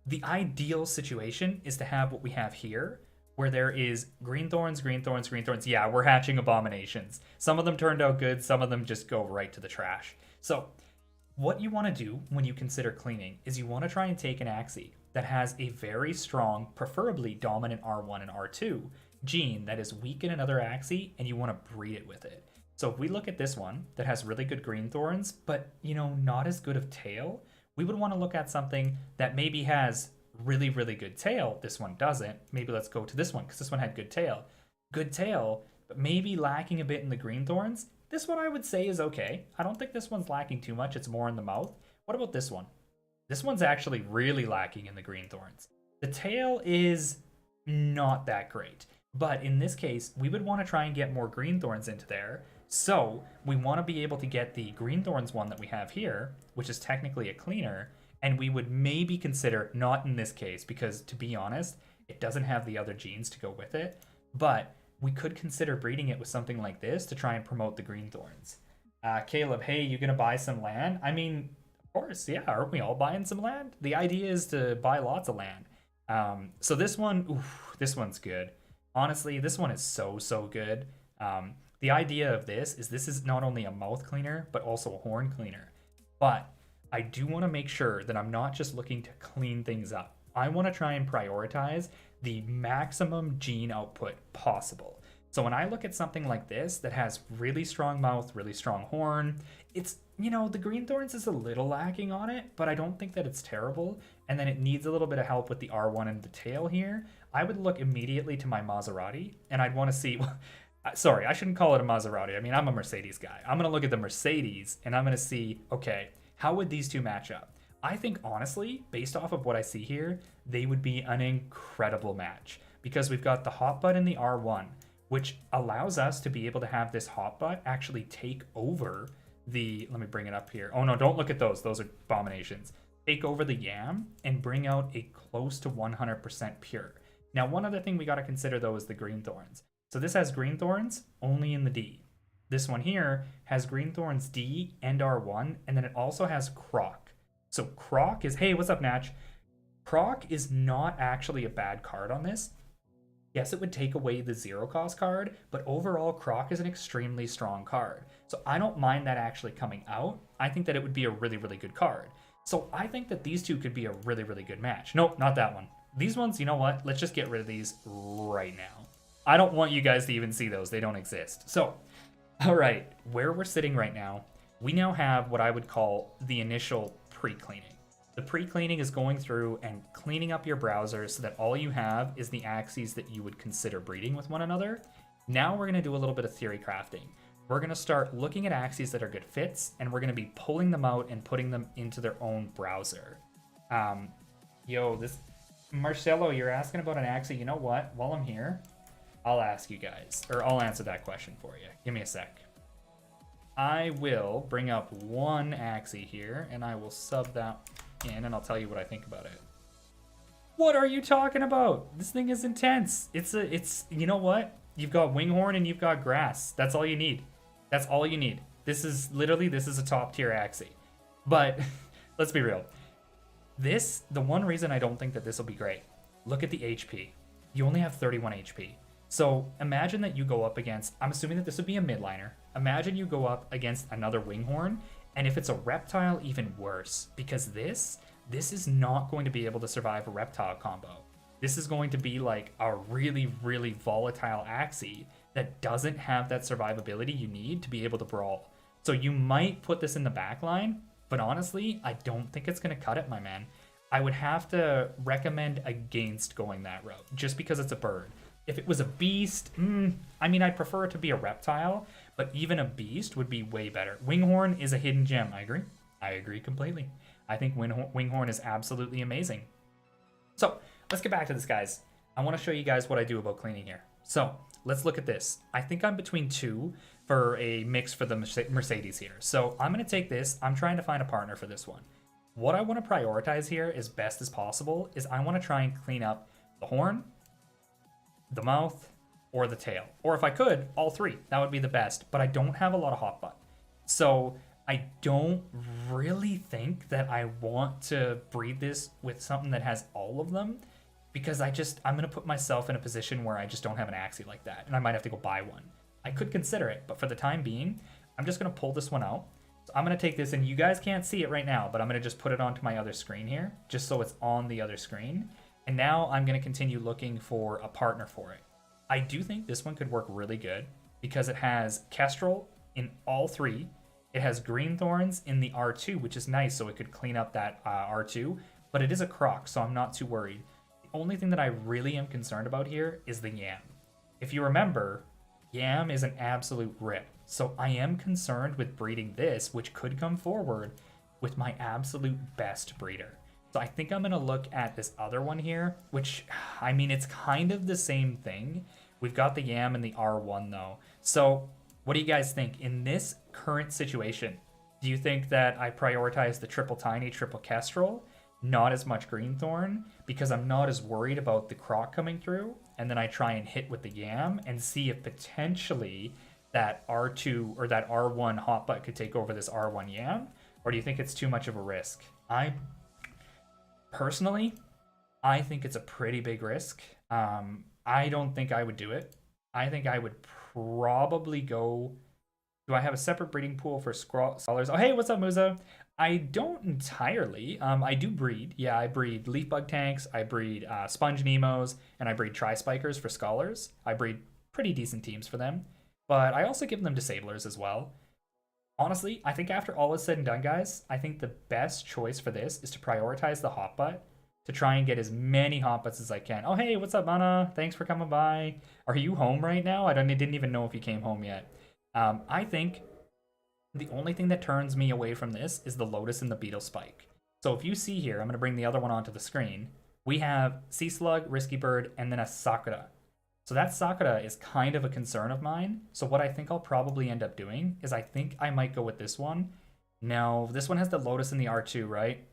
The ideal situation is to have what we have here, where there is Green Thorns, Green Thorns, Green Thorns. Yeah, we're hatching abominations. Some of them turned out good, some of them just go right to the trash. So what you want to do when you consider cleaning is you want to try and take an Axie that has a very strong, preferably dominant R1 and R2 gene that is weak in another Axie, and you want to breed it with it. So if we look at this one that has really good Green Thorns, but not as good of tail, we would want to look at something that maybe has really, really good tail. This one doesn't. Maybe let's go to this one because this one had good tail. Good tail, but maybe lacking a bit in the Green Thorns. This one I would say is okay. I don't think this one's lacking too much. It's more in the mouth. What about this one? This one's actually really lacking in the Green Thorns. The tail is not that great. But in this case, we would want to try and get more Green Thorns into there. So we want to be able to get the Green Thorns one that we have here, which is technically a cleaner, and we would maybe consider, not in this case, because to be honest, it doesn't have the other genes to go with it, but we could consider breeding it with something like this to try and promote the Green Thorns. Caleb, hey, you gonna buy some land? I mean, of course, yeah, aren't we all buying some land? The idea is to buy lots of land. So this one, this one's good. Honestly, this one is so good. The idea of this is not only a mouth cleaner, but also a horn cleaner. But I do want to make sure that I'm not just looking to clean things up. I want to try and prioritize the maximum gene output possible. So when I look at something like this that has really strong mouth, really strong horn, it's, the Green Thorns is a little lacking on it, but I don't think that it's terrible. And then it needs a little bit of help with the R1 and the tail here. I would look immediately to my Maserati, and I'd want to see... Sorry, I shouldn't call it a Maserati. I mean, I'm a Mercedes guy. I'm going to look at the Mercedes, and I'm going to see, okay, how would these two match up? I think, honestly, based off of what I see here, they would be an incredible match. Because we've got the hot butt in the R1, which allows us to be able to have this hot butt actually take over the... Let me bring it up here. Oh, no, don't look at those. Those are abominations. Take over the Yam and bring out a close to 100% pure. Now, one other thing we got to consider, though, is the Green Thorns. So this has Green Thorns only in the D. This one here has Green Thorns D and R1, and then it also has Croc. So Croc is, hey, what's up, Natch? Croc is not actually a bad card on this. Yes, it would take away the 0-cost card, but overall, Croc is an extremely strong card. So I don't mind that actually coming out. I think that it would be a really, really good card. So I think that these two could be a really, really good match. Nope, not that one. These ones, you know what? Let's just get rid of these right now. I don't want you guys to even see those. They don't exist. So, all right, where we're sitting right now, we now have what I would call the initial pre-cleaning. The pre-cleaning is going through and cleaning up your browser so that all you have is the Axies that you would consider breeding with one another. Now we're going to do a little bit of theory crafting. We're going to start looking at Axies that are good fits, and we're going to be pulling them out and putting them into their own browser. Marcelo, you're asking about an Axie. You know what? While I'm here, I'll ask you guys, or I'll answer that question for you. Give me a sec. I will bring up one Axie here, and I will sub that in, and I'll tell you what I think about it. What are you talking about? This thing is intense. It's you know what? You've got Winghorn and you've got Grass. That's all you need. That's all you need. This is a top tier Axie. But let's be real. The one reason I don't think that this will be great. Look at the HP. You only have 31 HP. So imagine that you go up against, I'm assuming that this would be a midliner. Imagine you go up against another Winghorn, and if it's a reptile, even worse, because this is not going to be able to survive a reptile combo. This is going to be like a really, really volatile Axie that doesn't have that survivability you need to be able to brawl. So you might put this in the back line, but honestly, I don't think it's going to cut it, my man. I would have to recommend against going that route, just because it's a bird. If it was a beast, I mean, I'd prefer it to be a reptile, but even a beast would be way better. Winghorn is a hidden gem, I agree. I agree completely. I think Winghorn is absolutely amazing. So, let's get back to this, guys. I want to show you guys what I do about cleaning here. So, let's look at this. I think I'm between two for a mix for the Mercedes here. So, I'm going to take this. I'm trying to find a partner for this one. What I want to prioritize here as best as possible is I want to try and clean up the horn, the mouth, or the tail. Or if I could, all three. That would be the best. But I don't have a lot of hot butt. So I don't really think that I want to breed this with something that has all of them, because I'm going to put myself in a position where I just don't have an Axie like that, and I might have to go buy one. I could consider it, but for the time being, I'm just going to pull this one out. So I'm going to take this, and you guys can't see it right now, but I'm going to just put it onto my other screen here, just so it's on the other screen. And now I'm going to continue looking for a partner for it. I do think this one could work really good because it has Kestrel in all three. It has Greenthorns in the R2, which is nice, so it could clean up that R2. But it is a croc, so I'm not too worried. The only thing that I really am concerned about here is the Yam. If you remember, Yam is an absolute rip. So I am concerned with breeding this, which could come forward with my absolute best breeder. So I think I'm going to look at this other one here, which, I mean, it's kind of the same thing. We've got the Yam and the R1, though. So what do you guys think? In this current situation, do you think that I prioritize the triple tiny, triple kestrel, not as much Greenthorn, because I'm not as worried about the croc coming through, and then I try and hit with the Yam and see if potentially that R2 or that R1 hot butt could take over this R1 Yam? Or do you think it's too much of a risk? Personally, I think it's a pretty big risk. I don't think I would do it. I think I would probably go... Do I have a separate breeding pool for scholars? Oh, hey, what's up, Musa? I don't entirely. I do breed. Yeah, I breed leaf bug tanks, I breed sponge Nemos, and I breed tri-spikers for scholars. I breed pretty decent teams for them. But I also give them disablers as well. Honestly, I think after all is said and done, guys, I think the best choice for this is to prioritize the hot butt, to try and get as many hot butts as I can. Oh, hey, what's up, Mana? Thanks for coming by. Are you home right now? I didn't even know if you came home yet. I think the only thing that turns me away from this is the Lotus and the Beetle Spike. So if you see here, I'm going to bring the other one onto the screen. We have Sea Slug, Risky Bird, and then a Sakura. So that Sakura is kind of a concern of mine. So what I think I'll probably end up doing is I think I might go with this one. Now, this one has the Lotus and the R2, right?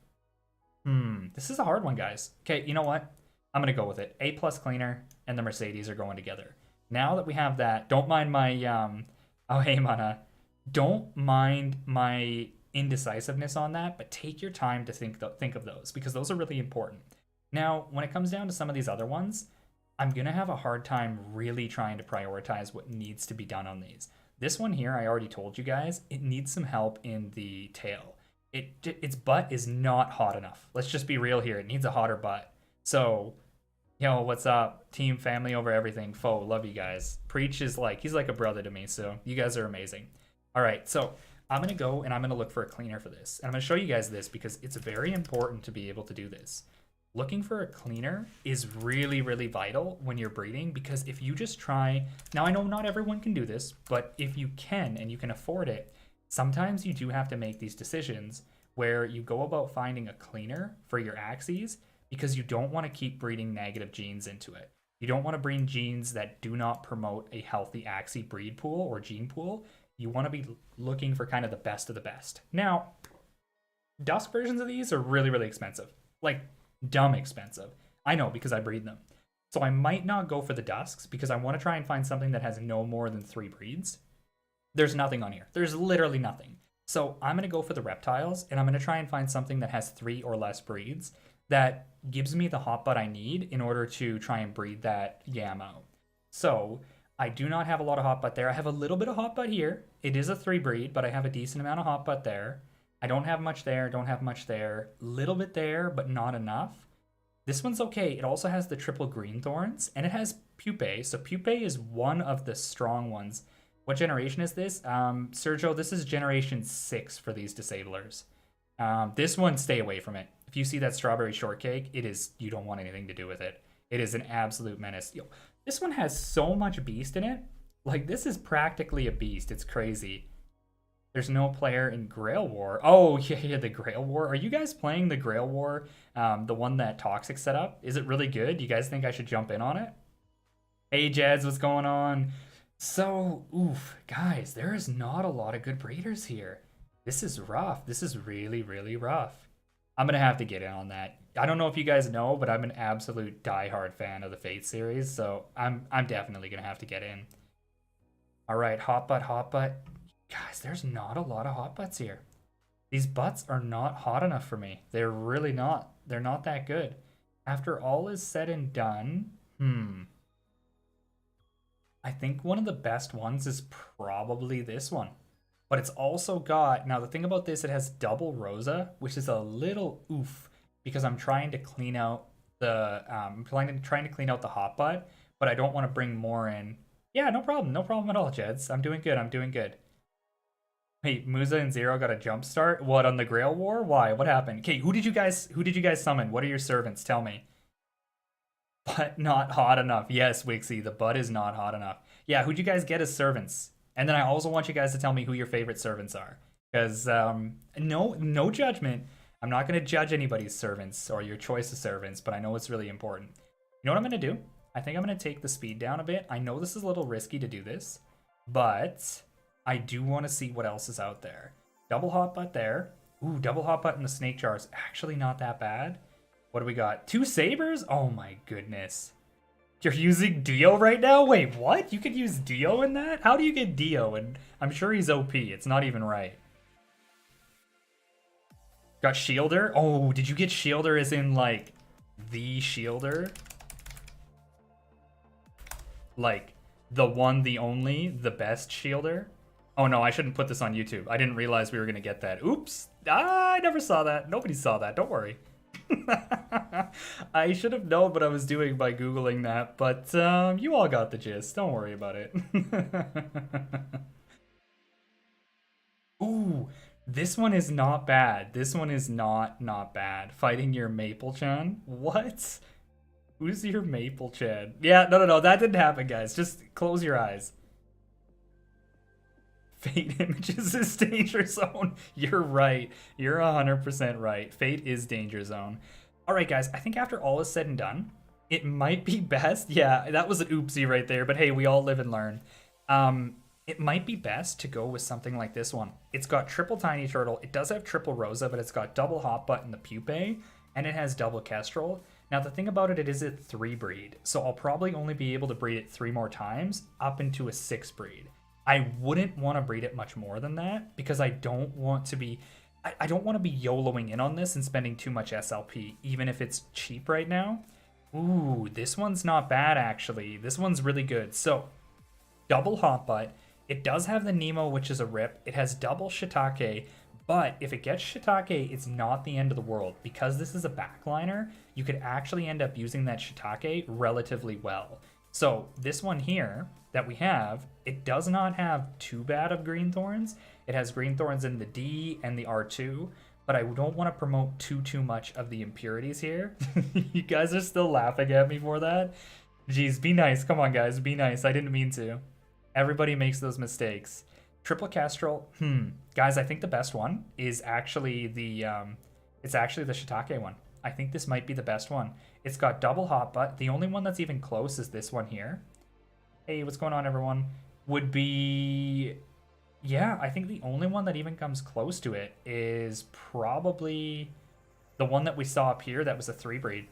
This is a hard one, guys. Okay, you know what? I'm going to go with it. A+ Cleaner and the Mercedes are going together. Now that we have that, don't mind my... Oh, hey, Mana. Don't mind my indecisiveness on that, but take your time to think of those, because those are really important. Now, when it comes down to some of these other ones, I'm going to have a hard time really trying to prioritize what needs to be done on these. This one here, I already told you guys, it needs some help in the tail. Its butt is not hot enough. Let's just be real here. It needs a hotter butt. So, yo, what's up? Team, family over everything. Foe, love you guys. Preach is like, he's like a brother to me, so you guys are amazing. All right, so I'm going to go and I'm going to look for a cleaner for this. And I'm going to show you guys this because it's very important to be able to do this. Looking for a cleaner is really, really vital when you're breeding, because if you just try... Now, I know not everyone can do this, but if you can and you can afford it, sometimes you do have to make these decisions where you go about finding a cleaner for your Axies because you don't want to keep breeding negative genes into it. You don't want to breed genes that do not promote a healthy Axie breed pool or gene pool. You want to be looking for kind of the best of the best. Now, dusk versions of these are really, really expensive. Like, dumb expensive. I know, because I breed them. So I might not go for the Dusks because I want to try and find something that has no more than 3 breeds. There's nothing on here. There's literally nothing. So I'm going to go for the Reptiles, and I'm going to try and find something that has 3 or less breeds that gives me the hotbutt I need in order to try and breed that Yamo. So I do not have a lot of hotbutt there. I have a little bit of hotbutt here. It is a 3 breed, but I have a decent amount of hotbutt there. I don't have much there, don't have much there. Little bit there, but not enough. This one's okay. It also has the triple green thorns, and it has pupae. So pupae is one of the strong ones. What generation is this? Sergio, this is generation 6 for these disablers. This one, stay away from it. If you see that strawberry shortcake, you don't want anything to do with it. It is an absolute menace. Yo, this one has so much beast in it. Like, this is practically a beast. It's crazy. There's no player in Grail War. Oh, yeah, the Grail War. Are you guys playing the Grail War? The one that Toxic set up? Is it really good? Do you guys think I should jump in on it? Hey, Jeds, what's going on? So, oof, guys, there is not a lot of good breeders here. This is rough. This is really, really rough. I'm going to have to get in on that. I don't know if you guys know, but I'm an absolute diehard fan of the Fate series, so I'm definitely going to have to get in. All right, hotbutt, hotbutt. Guys, there's not a lot of hotbutts here. These butts are not hot enough for me. They're really not. They're not that good. After all is said and done, I think one of the best ones is probably this one. But it's also got, now the thing about this, it has double Rosa, which is a little oof, because I'm trying to clean out the, trying to clean out the hotbutt, but I don't want to bring more in. Yeah, no problem at all, Jeds. I'm doing good. Hey, Musa and Zero got a jump start. What, on the Grail War? Why? What happened? Okay, who did you guys summon? What are your servants? Tell me. But not hot enough. Yes, Wixie, the butt is not hot enough. Yeah, who'd you guys get as servants? And then I also want you guys to tell me who your favorite servants are. Because, no judgment. I'm not going to judge anybody's servants or your choice of servants, but I know it's really important. You know what I'm going to do? I think I'm going to take the speed down a bit. I know this is a little risky to do this, but I do want to see what else is out there. Double hotbutt there. Ooh, double hotbutt in the snake jar is actually not that bad. What do we got? 2 sabers? Oh my goodness. You're using Dio right now? Wait, what? You could use Dio in that? How do you get Dio? And I'm sure he's OP. It's not even right. Got Shielder? Oh, did you get Shielder as in, like, the Shielder? Like, the one, the only, the best Shielder? Oh no, I shouldn't put this on YouTube. I didn't realize we were going to get that. Oops. I never saw that. Nobody saw that. Don't worry. I should have known what I was doing by Googling that, but you all got the gist. Don't worry about it. Ooh, this one is not bad. This one is not bad. Fighting your Maple-chan? What? Who's your Maple-chan? Yeah, no, that didn't happen, guys. Just close your eyes. Fate Images is Danger Zone. You're right. You're 100% right. Fate is Danger Zone. All right, guys. I think after all is said and done, it might be best. Yeah, that was an oopsie right there. But hey, we all live and learn. It might be best to go with something like this one. It's got triple Tiny Turtle. It does have triple Rosa, but it's got double Hotbutt in the pupae, and it has double Kestrel. Now, the thing about it is a 3 breed. So I'll probably only be able to breed it 3 more times up into a 6 breed. I wouldn't want to breed it much more than that because I don't want to be YOLOing in on this and spending too much SLP, even if it's cheap right now. Ooh, this one's not bad, actually. This one's really good. So, double Hotbutt. It does have the Nemo, which is a rip. It has double Shiitake, but if it gets Shiitake, it's not the end of the world. Because this is a backliner, you could actually end up using that Shiitake relatively well. So, this one here that we have, it does not have too bad of green thorns. It has green thorns in the D and the R2, but I don't want to promote too much of the impurities here. You guys are still laughing at me for that? Jeez, be nice. Come on, guys, be nice. I didn't mean to. Everybody makes those mistakes. Triple Kestrel. Guys, I think the best one is actually the Shiitake one. I think this might be the best one. It's got double Hotbutt. The only one that's even close is this one here. Hey, what's going on, everyone? Would be... Yeah, I think the only one that even comes close to it is probably the one that we saw up here that was a 3 breed,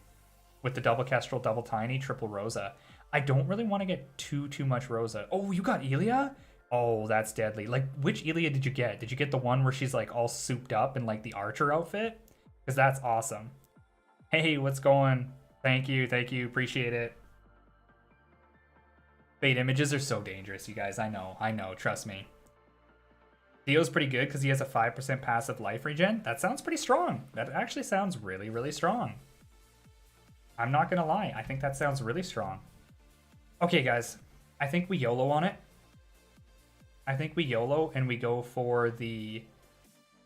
with the double Kestrel, double Tiny, triple Rosa. I don't really want to get too much Rosa. Oh, you got Elia? Oh, that's deadly. Like, which Elia did you get? Did you get the one where she's like all souped up in like the archer outfit? Because that's awesome. Hey, what's going? Thank you, appreciate it. Fade images are so dangerous, you guys. I know, trust me. Theo's pretty good because he has a 5% passive life regen. That sounds pretty strong. That actually sounds really, really strong. I'm not gonna lie, I think that sounds really strong. Okay, guys, I think we YOLO on it. I think we YOLO and we go for the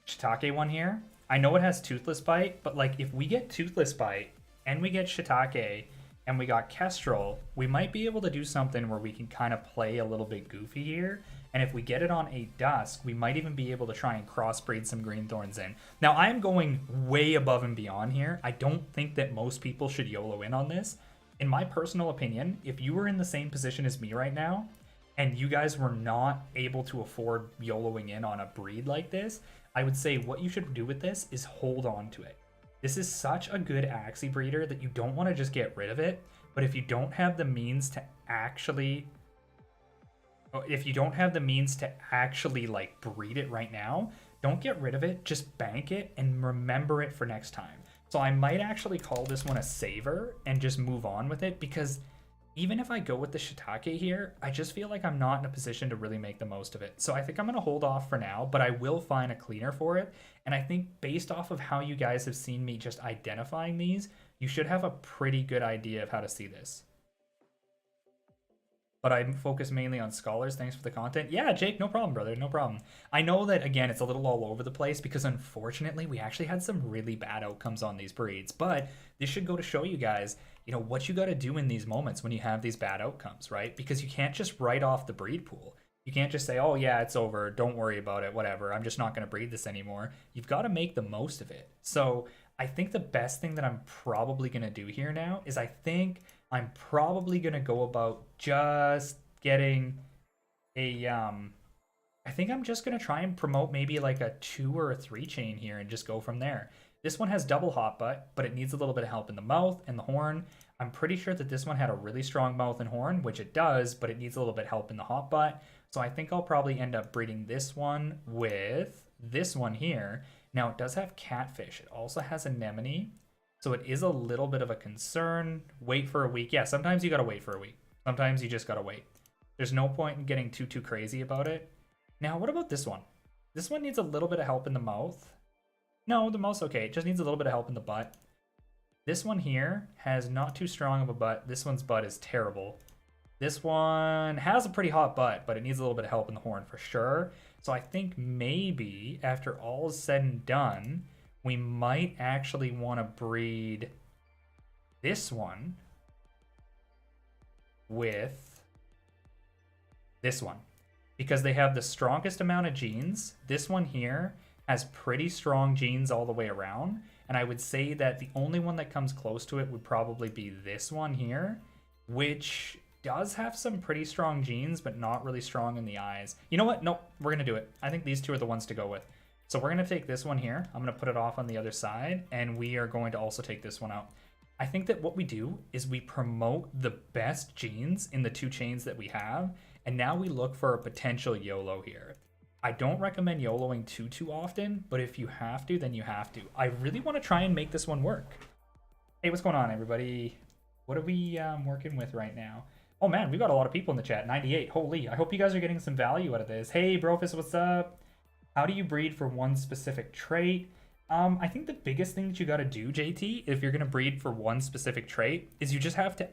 Shiitake one here. I know it has Toothless Bite, but like if we get Toothless Bite and we get Shiitake and we got Kestrel, we might be able to do something where we can kind of play a little bit goofy here. And if we get it on a Dusk, we might even be able to try and crossbreed some Greenthorns in. Now, I am going way above and beyond here. I don't think that most people should YOLO in on this. In my personal opinion, if you were in the same position as me right now, and you guys were not able to afford YOLOing in on a breed like this, I would say what you should do with this is hold on to it. This is such a good Axie breeder that you don't want to just get rid of it, but if you don't have the means to actually like breed it right now, don't get rid of it, just bank it and remember it for next time. So I might actually call this one a saver and just move on with it, because even if I go with the Shiitake here, I just feel like I'm not in a position to really make the most of it. So I think I'm going to hold off for now, but I will find a cleaner for it. And I think based off of how you guys have seen me just identifying these, you should have a pretty good idea of how to see this. But I'm focused mainly on scholars. Thanks for the content. Yeah, Jake, no problem, brother. No problem. I know that, again, it's a little all over the place because, unfortunately, we actually had some really bad outcomes on these breeds. But this should go to show you guys, you know, what you got to do in these moments when you have these bad outcomes, right? Because you can't just write off the breed pool. You can't just say, oh, yeah, it's over. Don't worry about it. Whatever. I'm just not going to breed this anymore. You've got to make the most of it. So I think the best thing that I'm probably going to do here now is I think I'm probably going to go about just getting a, I think I'm just going to try and promote maybe like a 2 or a 3 chain here and just go from there. This one has double hot butt, but it needs a little bit of help in the mouth and the horn. I'm pretty sure that this one had a really strong mouth and horn, which it does, but it needs a little bit of help in the hot butt. So I think I'll probably end up breeding this one with this one here. Now it does have catfish. It also has anemone. So it is a little bit of a concern. Wait for a week. Yeah, sometimes you gotta wait for a week. Sometimes you just gotta wait. There's no point in getting too crazy about it. Now, what about this one? This one needs a little bit of help in the mouth. No, the mouth's okay. It just needs a little bit of help in the butt. This one here has not too strong of a butt. This one's butt is terrible. This one has a pretty hot butt, but it needs a little bit of help in the horn for sure. So I think maybe after all is said and done, we might actually want to breed this one with this one, because they have the strongest amount of genes. This one here has pretty strong genes all the way around, and I would say that the only one that comes close to it would probably be this one here, which does have some pretty strong genes, but not really strong in the eyes. You know what? Nope, we're gonna do it. I think these two are the ones to go with. So we're going to take this one here. I'm going to put it off on the other side, and we are going to also take this one out. I think that what we do is we promote the best genes in the 2 chains that we have, and now we look for a potential YOLO here. I don't recommend YOLOing too often, but if you have to, then you have to. I really want to try and make this one work. Hey, what's going on, everybody? What are we working with right now? Oh man, we got a lot of people in the chat. 98. Holy, I hope you guys are getting some value out of this. Hey, Brofist, what's up? How do you breed for one specific trait? I think the biggest thing that you got to do, JT, if you're going to breed for one specific trait, is you just have to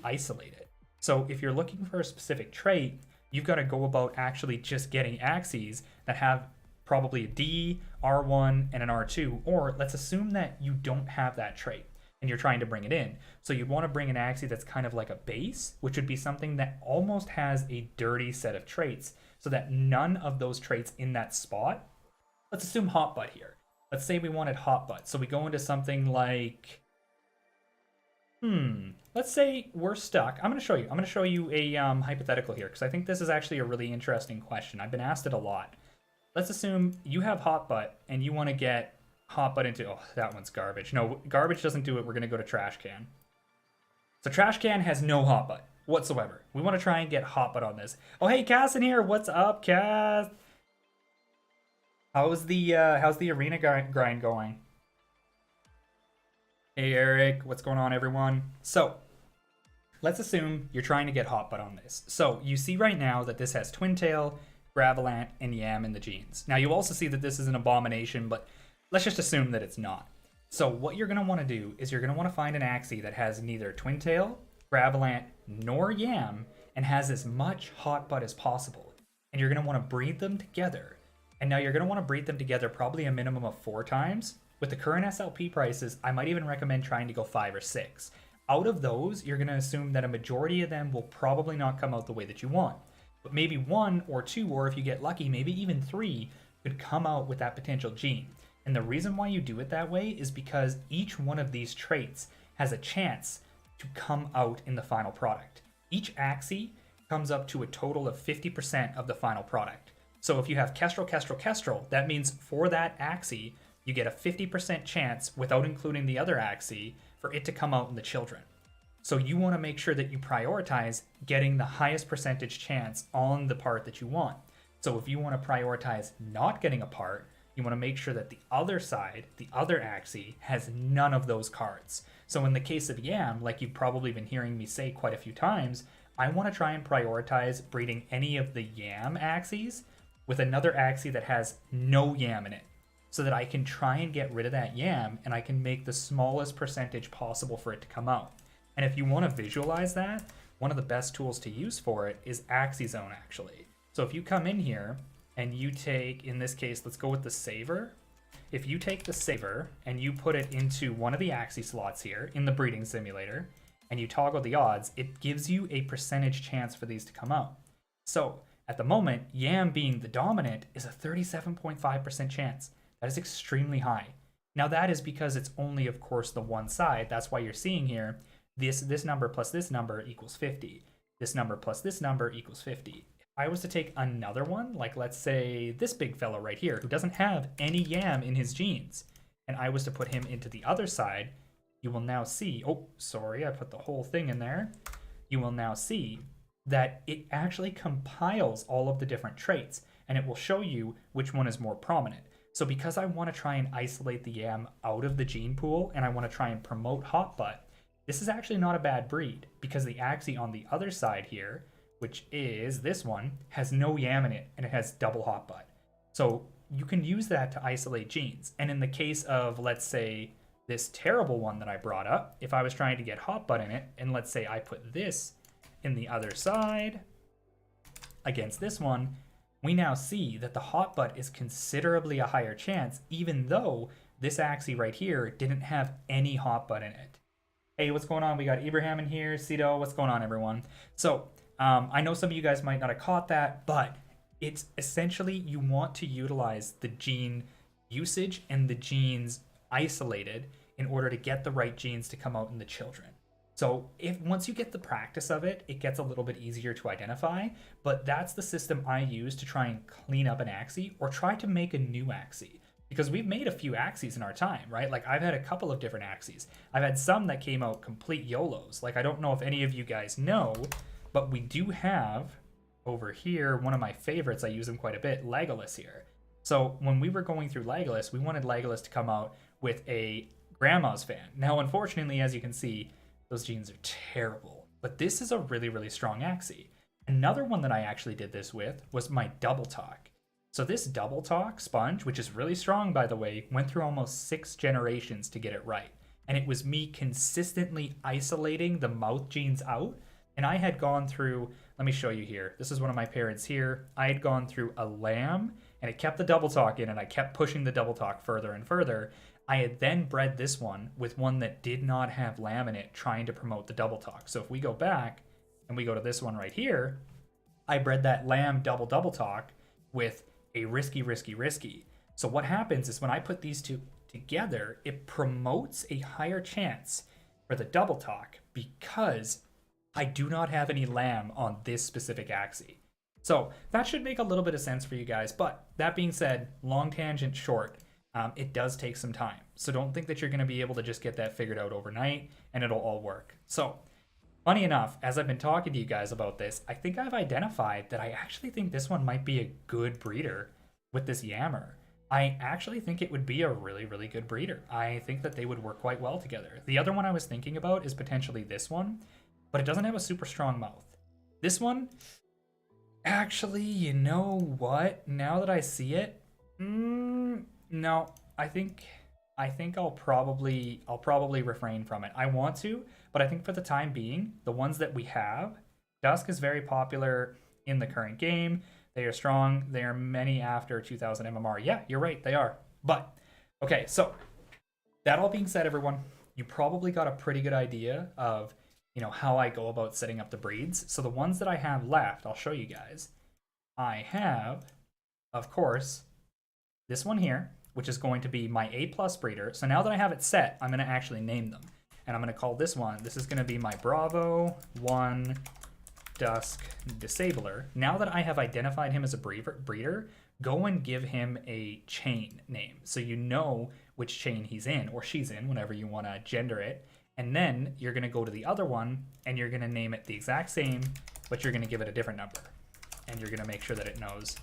isolate it. So if you're looking for a specific trait, you've got to go about actually just getting Axies that have probably a D, R1, and an R2, or let's assume that you don't have that trait and you're trying to bring it in. So you'd want to bring an Axie that's kind of like a base, which would be something that almost has a dirty set of traits, so that none of those traits in that spot. Let's assume hot butt here. Let's say we wanted hot butt. So we go into something like, let's say we're stuck. I'm going to show you a hypothetical here, because I think this is actually a really interesting question. I've been asked it a lot. Let's assume you have hot butt and you want to get hot butt into... Oh, that one's garbage. No, garbage doesn't do it. We're going to go to trash can. So trash can has no hot butt whatsoever. We want to try and get hot butt on this. Oh, hey, Cass in here. What's up, Cass? How's the arena grind going? Hey, Eric. What's going on, everyone? So let's assume you're trying to get hot butt on this. So you see right now that this has Twin Tail, Gravelant, and Yam in the genes. Now you also see that this is an abomination, but let's just assume that it's not. So what you're going to want to do is you're going to want to find an Axie that has neither Twin Tail, Gravelant, nor Yam, and has as much hot butt as possible. And you're going to want to breed them together. And now you're going to want to breed them together probably a minimum of 4 times. With the current SLP prices, I might even recommend trying to go 5 or 6. Out of those, you're going to assume that a majority of them will probably not come out the way that you want. But maybe 1 or 2, or if you get lucky, maybe even 3 could come out with that potential gene. And the reason why you do it that way is because each one of these traits has a chance to come out in the final product. Each Axie comes up to a total of 50% of the final product. So if you have Kestrel, Kestrel, Kestrel, that means for that Axie, you get a 50% chance, without including the other Axie, for it to come out in the children. So you want to make sure that you prioritize getting the highest percentage chance on the part that you want. So if you want to prioritize not getting a part, you want to make sure that the other side, the other Axie, has none of those cards. So in the case of Yam, like you've probably been hearing me say quite a few times, I want to try and prioritize breeding any of the Yam Axies with another Axie that has no Yam in it, so that I can try and get rid of that Yam and I can make the smallest percentage possible for it to come out. And if you want to visualize that, one of the best tools to use for it is Axie Zone, actually. So if you come in here and you take, in this case, let's go with the Saver. If you take the Saver and you put it into one of the Axie slots here in the breeding simulator, and you toggle the odds, it gives you a percentage chance for these to come out. So at the moment, Yam being the dominant is a 37.5% chance. That is extremely high. Now that is because it's only, of course, the one side. That's why you're seeing here, this number plus this number equals 50. This number plus this number equals 50. I was to take another one, like let's say this big fellow right here, who doesn't have any Yam in his genes, and I was to put him into the other side, you will now see, oh, sorry, I put the whole thing in there. You will now see that it actually compiles all of the different traits, and it will show you which one is more prominent. So because I want to try and isolate the Yam out of the gene pool, and I want to try and promote hot butt, this is actually not a bad breed, because the Axie on the other side here, which is this one, has no Yam in it, and it has double hot butt. So you can use that to isolate genes. And in the case of, let's say, this terrible one that I brought up, if I was trying to get hot butt in it, and let's say I put this in the other side against this one, we now see that the hot butt is considerably a higher chance, even though this Axie right here didn't have any hot butt in it. Hey, what's going on? We got Ibrahim in here. Cito, what's going on, everyone? So I know some of you guys might not have caught that, but it's essentially you want to utilize the gene usage and the genes isolated in order to get the right genes to come out in the children. So if once you get the practice of it, it gets a little bit easier to identify, but that's the system I use to try and clean up an Axie or try to make a new Axie. Because we've made a few Axies in our time, right? Like I've had a couple of different Axies. I've had some that came out complete YOLOs. Like I don't know if any of you guys know, but we do have over here, one of my favorites, I use them quite a bit, Legolas here. So when we were going through Legolas, we wanted Legolas to come out with a Grandma's fan. Now, unfortunately, as you can see, those genes are terrible. But this is a really, really strong Axie. Another one that I actually did this with was my Double Talk. So this Double Talk sponge, which is really strong, by the way, went through almost 6 generations to get it right. And it was me consistently isolating the mouth genes out. And I had gone through, let me show you here. This is one of my parents here. I had gone through a lamb and it kept the Double Talk in and I kept pushing the Double Talk further and further. I had then bred this one with one that did not have lamb in it, trying to promote the Double Talk. So if we go back and we go to this one right here, I bred that lamb Double Talk with a risky. So what happens is when I put these two together, it promotes a higher chance for the Double Talk because I do not have any lamb on this specific Axie. So that should make a little bit of sense for you guys. But that being said, long tangent short, it does take some time. So don't think that you're going to be able to just get that figured out overnight and it'll all work. So funny enough, as I've been talking to you guys about this, I think I've identified that I actually think this one might be a good breeder with this Yammer. I actually think it would be a really, really good breeder. I think that they would work quite well together. The other one I was thinking about is potentially this one, but it doesn't have a super strong mouth. This one, actually, you know what? Now that I see it, no, I think I'll probably refrain from it. I want to, but I think for the time being, the ones that we have, Dusk is very popular in the current game. They are strong. They are many after 2000 MMR. Yeah, you're right, they are. But okay, so that all being said, everyone, you probably got a pretty good idea of, you know, how I go about setting up the breeds. So the ones that I have left, I'll show you guys. I have, of course, this one here, which is going to be my A+ breeder. So now that I have it set, I'm going to actually name them. And I'm going to call this one, this is going to be my Bravo 1 Dusk Disabler. Now that I have identified him as a breeder, go and give him a chain name. So you know which chain he's in, or she's in, whenever you want to gender it. And then you're going to go to the other one, and you're going to name it the exact same, but you're going to give it a different number. And you're going to make sure that it knows,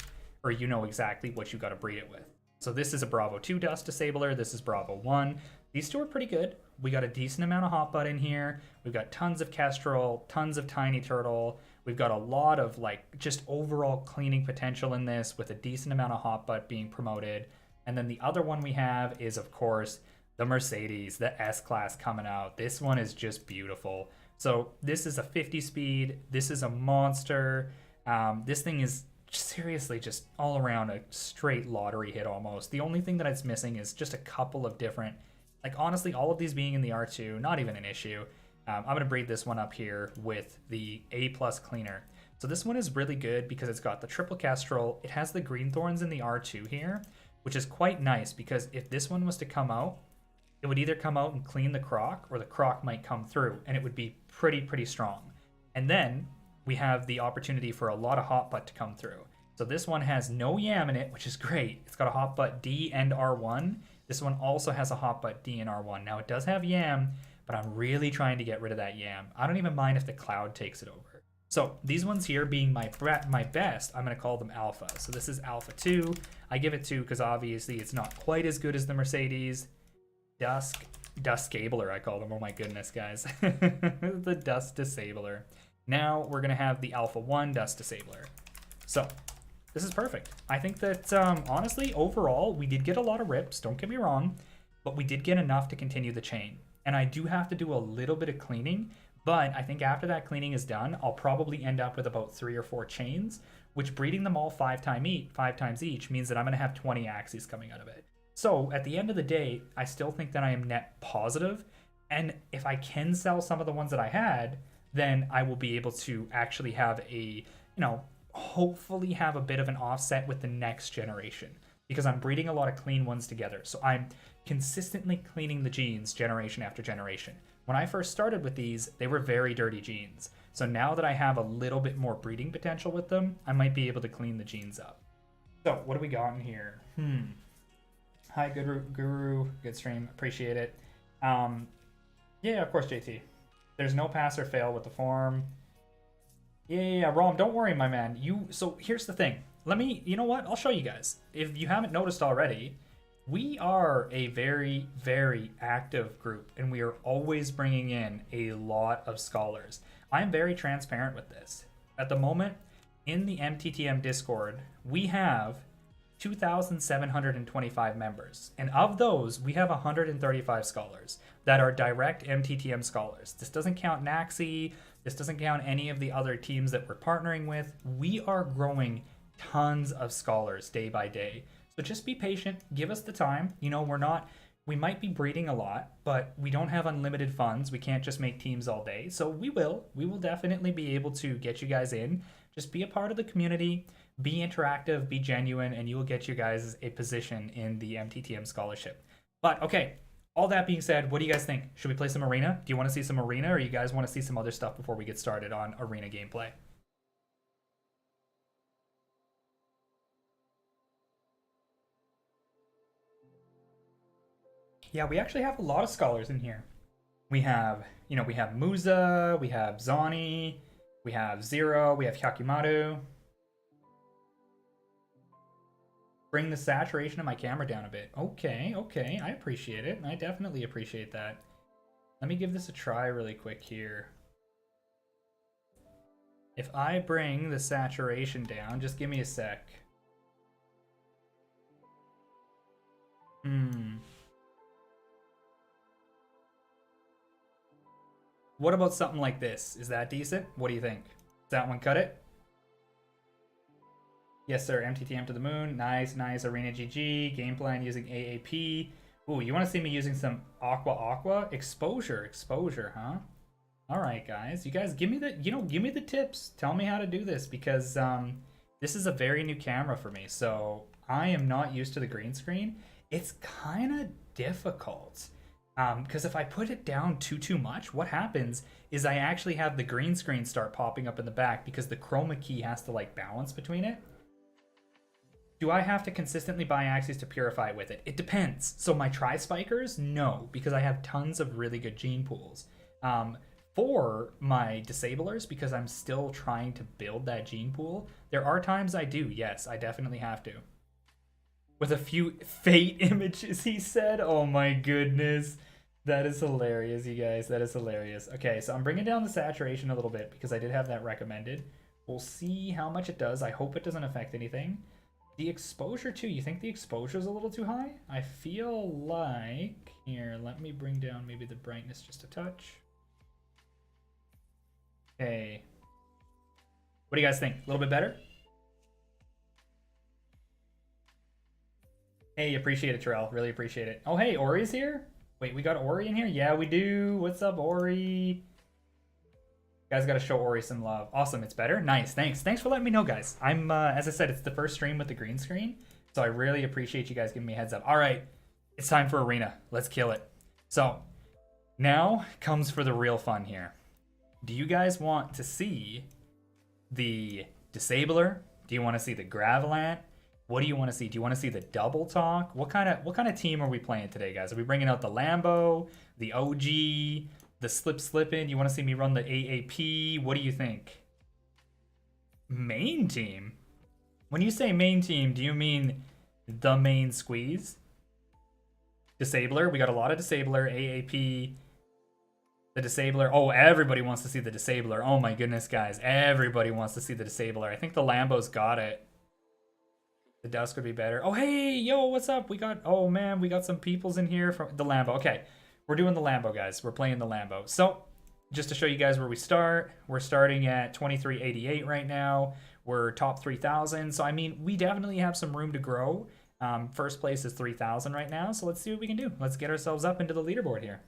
or you know exactly what you got to breed it with. So this is a Bravo 2 Dust Disabler. This is Bravo 1. These two are pretty good. We got a decent amount of Hotbutt in here. We've got tons of Kestrel, tons of Tiny Turtle. We've got a lot of like just overall cleaning potential in this with a decent amount of Hotbutt being promoted. And then the other one we have is, of course, the Mercedes, the S-Class coming out. This one is just beautiful. So this is a 50 speed. This is a monster. This thing is seriously just all around a straight lottery hit almost. The only thing that it's missing is just a couple of different, like honestly, all of these being in the R2, not even an issue. I'm going to breed this one up here with the A+ cleaner. So this one is really good because it's got the triple Kestrel. It has the green thorns in the R2 here, which is quite nice because if this one was to come out, it would either come out and clean the croc or the croc might come through and it would be pretty strong. And then we have the opportunity for a lot of Hotbutt to come through. So this one has no Yam in it, which is great. It's got a Hotbutt D and R1. This one also has a Hotbutt D and R1. Now it does have Yam, but I'm really trying to get rid of that Yam. I don't even mind if the cloud takes it over. So these ones here being my best, I'm going to call them Alpha. So this is Alpha 2. I give it 2 because obviously it's not quite as good as the Mercedes. Duskabler, I call them. Oh my goodness, guys. The Dust Disabler. Now we're going to have the Alpha 1 Dust Disabler. So this is perfect. I think that, honestly, overall, we did get a lot of rips, don't get me wrong, but we did get enough to continue the chain. And I do have to do a little bit of cleaning, but I think after that cleaning is done, I'll probably end up with about 3 or 4 chains, which breeding them all 5 times each means that I'm going to have 20 Axies coming out of it. So at the end of the day, I still think that I am net positive, and if I can sell some of the ones that I had, then I will be able to actually have a, you know, hopefully have a bit of an offset with the next generation because I'm breeding a lot of clean ones together. So I'm consistently cleaning the genes generation after generation. When I first started with these, they were very dirty genes. So now that I have a little bit more breeding potential with them, I might be able to clean the genes up. So what do we got in here? Hi, Guru, good stream, appreciate it. Yeah, of course, JT. There's no pass or fail with the form. Yeah, Rom, don't worry, my man. So here's the thing. You know what? I'll show you guys. If you haven't noticed already, we are a very, very active group, and we are always bringing in a lot of scholars. I'm very transparent with this. At the moment, in the MTTM Discord, we have 2,725 members. And of those, we have 135 scholars that are direct MTTM scholars. This doesn't count Axie. This doesn't count any of the other teams that we're partnering with. We are growing tons of scholars day by day. So just be patient. Give us the time. You know, we might be breeding a lot, but we don't have unlimited funds. We can't just make teams all day. So we will definitely be able to get you guys in. Just be a part of the community. Be interactive, be genuine, and you will get you guys a position in the MTTM scholarship. But okay, all that being said, what do you guys think? Should we play some arena? Do you want to see some arena, or you guys want to see some other stuff before we get started on arena gameplay? Yeah, we actually have a lot of scholars in here. We have, you know, we have Musa, we have Zani, we have Zero, we have Hyakimaru. Bring the saturation of my camera down a bit. Okay, okay, I appreciate it. I definitely appreciate that. Let me give this a try really quick here. If I bring the saturation down, just give me a sec. What about something like this? Is that decent? What do you think? Does that one cut it? Yes, sir. MTTM to the moon. Nice, nice. Arena GG. Game plan using AAP. Ooh, you want to see me using some Aqua? Exposure, huh? All right, guys. You guys, give me the tips. Tell me how to do this because this is a very new camera for me. So I am not used to the green screen. It's kind of difficult. Because if I put it down too much, what happens is I actually have the green screen start popping up in the back because the chroma key has to like balance between it. Do I have to consistently buy Axies to purify with it? It depends. So my tri-spikers, no, because I have tons of really good gene pools. For my disablers, because I'm still trying to build that gene pool, there are times I do, yes, I definitely have to. With a few fate images, he said. Oh my goodness. That is hilarious, you guys. That is hilarious. Okay, so I'm bringing down the saturation a little bit because I did have that recommended. We'll see how much it does. I hope it doesn't affect anything. The exposure too, you think the exposure is a little too high? I feel like, here, let me bring down maybe the brightness just a touch. Okay. What do you guys think? A little bit better? Hey, appreciate it, Terrell. Really appreciate it. Oh, hey, Ori's here? Wait, we got Ori in here? Yeah, we do. What's up, Ori? Guys, got to show Ori some love. Awesome, it's better? Nice, thanks. Thanks for letting me know, guys. I'm, as I said, it's the first stream with the green screen, so I really appreciate you guys giving me a heads up. All right, it's time for Arena. Let's kill it. So, now comes for the real fun here. Do you guys want to see the Disabler? Do you want to see the Gravelant? What do you want to see? Do you want to see the double talk? What kind of team are we playing today, guys? Are we bringing out the Lambo, the OG, the slippin'? You want to see me run the AAP? What do you think? Main team? When you say main team, do you mean the main squeeze? Disabler? We got a lot of Disabler, AAP, the Disabler. Oh, everybody wants to see the Disabler. Oh my goodness, guys. Everybody wants to see the Disabler. I think the Lambo's got it. The Dusk would be better. Oh, hey, yo, what's up? We got, oh man, we got some peoples in here from the Lambo. Okay, we're doing the Lambo, guys. We're playing the Lambo. So, just to show you guys where we start, we're starting at 2388 right now. We're top 3,000. So, I mean, we definitely have some room to grow. First place is 3,000 right now. So, let's see what we can do. Let's get ourselves up into the leaderboard here.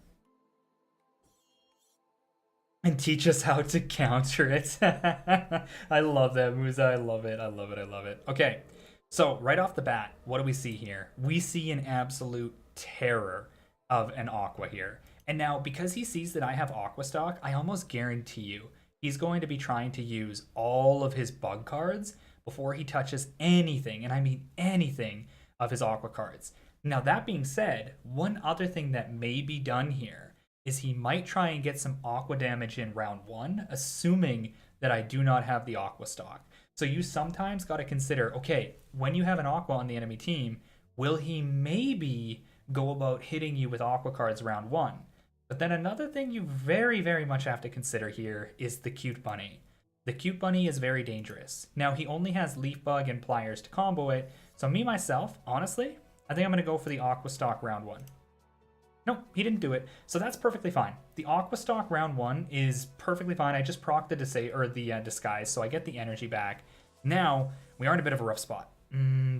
And teach us how to counter it. I love that, Musa. I love it. I love it. I love it. Okay. So right off the bat, what do we see here? We see an absolute terror of an Aqua here. And now, because he sees that I have Aqua stock, I almost guarantee you he's going to be trying to use all of his bug cards before he touches anything, and I mean anything, of his Aqua cards. Now, that being said, one other thing that may be done here is he might try and get some Aqua damage in round 1, assuming that I do not have the Aqua stock. So you sometimes got to consider, okay, when you have an Aqua on the enemy team, will he maybe go about hitting you with Aqua cards round 1? But then another thing you very, very much have to consider here is the Cute Bunny. The Cute Bunny is very dangerous. Now, he only has Leaf Bug and Pliers to combo it, so me, myself, honestly, I think I'm going to go for the Aqua stock round 1. Nope, he didn't do it, so that's perfectly fine. The Aqua stock round 1 is perfectly fine. I just proc the disguise, so I get the energy back. Now, we are in a bit of a rough spot.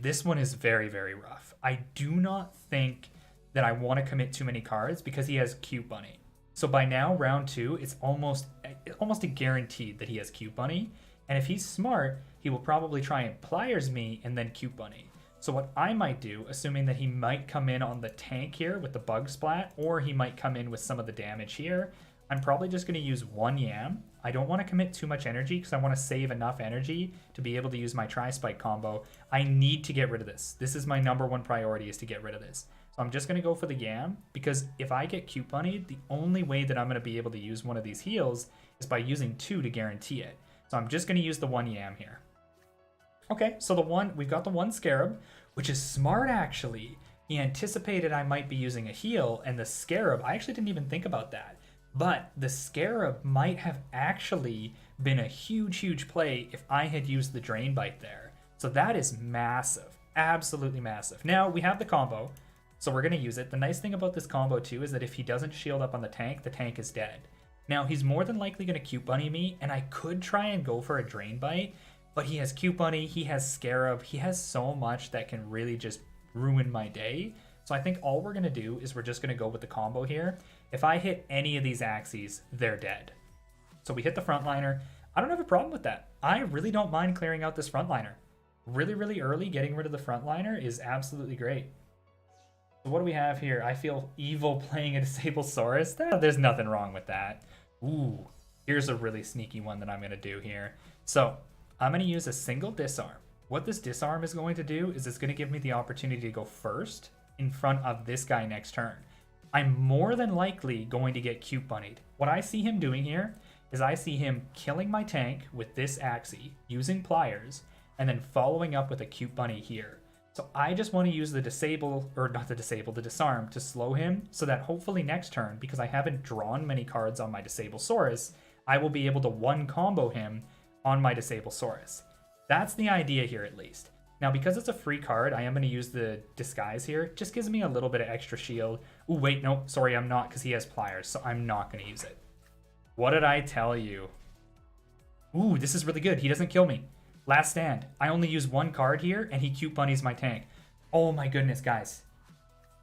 This one is very, very rough. I do not think that I want to commit too many cards because he has Cute Bunny. So by now, round 2, it's almost a guaranteed that he has Cute Bunny. And if he's smart, he will probably try and Pliers me and then Cute Bunny. So what I might do, assuming that he might come in on the tank here with the Bug Splat, or he might come in with some of the damage here, I'm probably just going to use 1 Yam. I don't want to commit too much energy because I want to save enough energy to be able to use my Tri-Spike combo. I need to get rid of this. This is my #1 priority, is to get rid of this. So I'm just going to go for the Yam, because if I get cute bunnied, the only way that I'm going to be able to use one of these heals is by using 2 to guarantee it. So I'm just going to use the 1 Yam here. Okay, so we've got the 1 Scarab, which is smart actually. He anticipated I might be using a heal, and the Scarab, I actually didn't even think about that. But the Scarab might have actually been a huge play if I had used the Drain Bite there. So that is massive, absolutely massive. Now we have the combo, so we're going to use it. The nice thing about this combo too is that if he doesn't shield up on the tank is dead. Now he's more than likely going to cute bunny me, and I could try and go for a Drain Bite, but he has cute bunny, he has Scarab, he has so much that can really just ruin my day. So I think all we're going to do is we're just going to go with the combo here. If I hit any of these Axies, they're dead. So we hit the frontliner. I don't have a problem with that. I really don't mind clearing out this frontliner. Really early getting rid of the frontliner is absolutely great. So what do we have here? I feel evil playing a Disable Saurus. There's nothing wrong with that. Ooh, here's a really sneaky one that I'm going to do here. So I'm going to use a single disarm. What this disarm is going to do is it's going to give me the opportunity to go first in front of this guy next turn. I'm more than likely going to get cute bunnied. What I see him doing here is I see him killing my tank with this Axie, using pliers, and then following up with a cute bunny here. So I just want to use the the disarm to slow him, so that hopefully next turn, because I haven't drawn many cards on my Disable Saurus, I will be able to one combo him on my Disable Saurus. That's the idea here at least. Now, because it's a free card, I am going to use the Disguise here. It just gives me a little bit of extra shield. Ooh, wait, no, sorry, I'm not, because he has pliers, so I'm not going to use it. What did I tell you? Ooh, this is really good. He doesn't kill me. Last stand. I only use 1 card here, and he cute bunnies my tank. Oh my goodness, guys.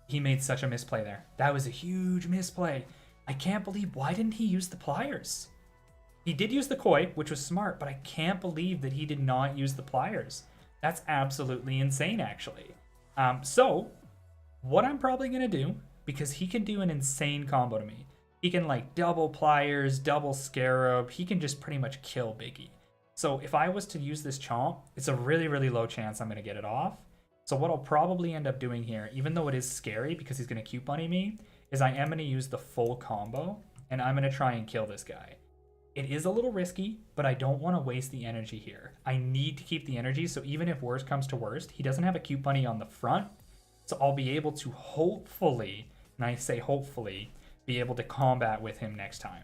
He made such a misplay there. That was a huge misplay. I can't believe, why didn't he use the pliers? He did use the Koi, which was smart, but I can't believe that he did not use the pliers. That's absolutely insane, actually. So, what I'm probably going to do, because he can do an insane combo to me. He can, like, double pliers, double Scarab. He can just pretty much kill Biggie. So, if I was to use this Chomp, it's a really low chance I'm going to get it off. So, what I'll probably end up doing here, even though it is scary because he's going to cute bunny me, is I am going to use the full combo, and I'm going to try and kill this guy. It is a little risky, but I don't want to waste the energy here. I need to keep the energy, so even if worst comes to worst, he doesn't have a cute bunny on the front, so I'll be able to hopefully, and I say hopefully, be able to combat with him next time.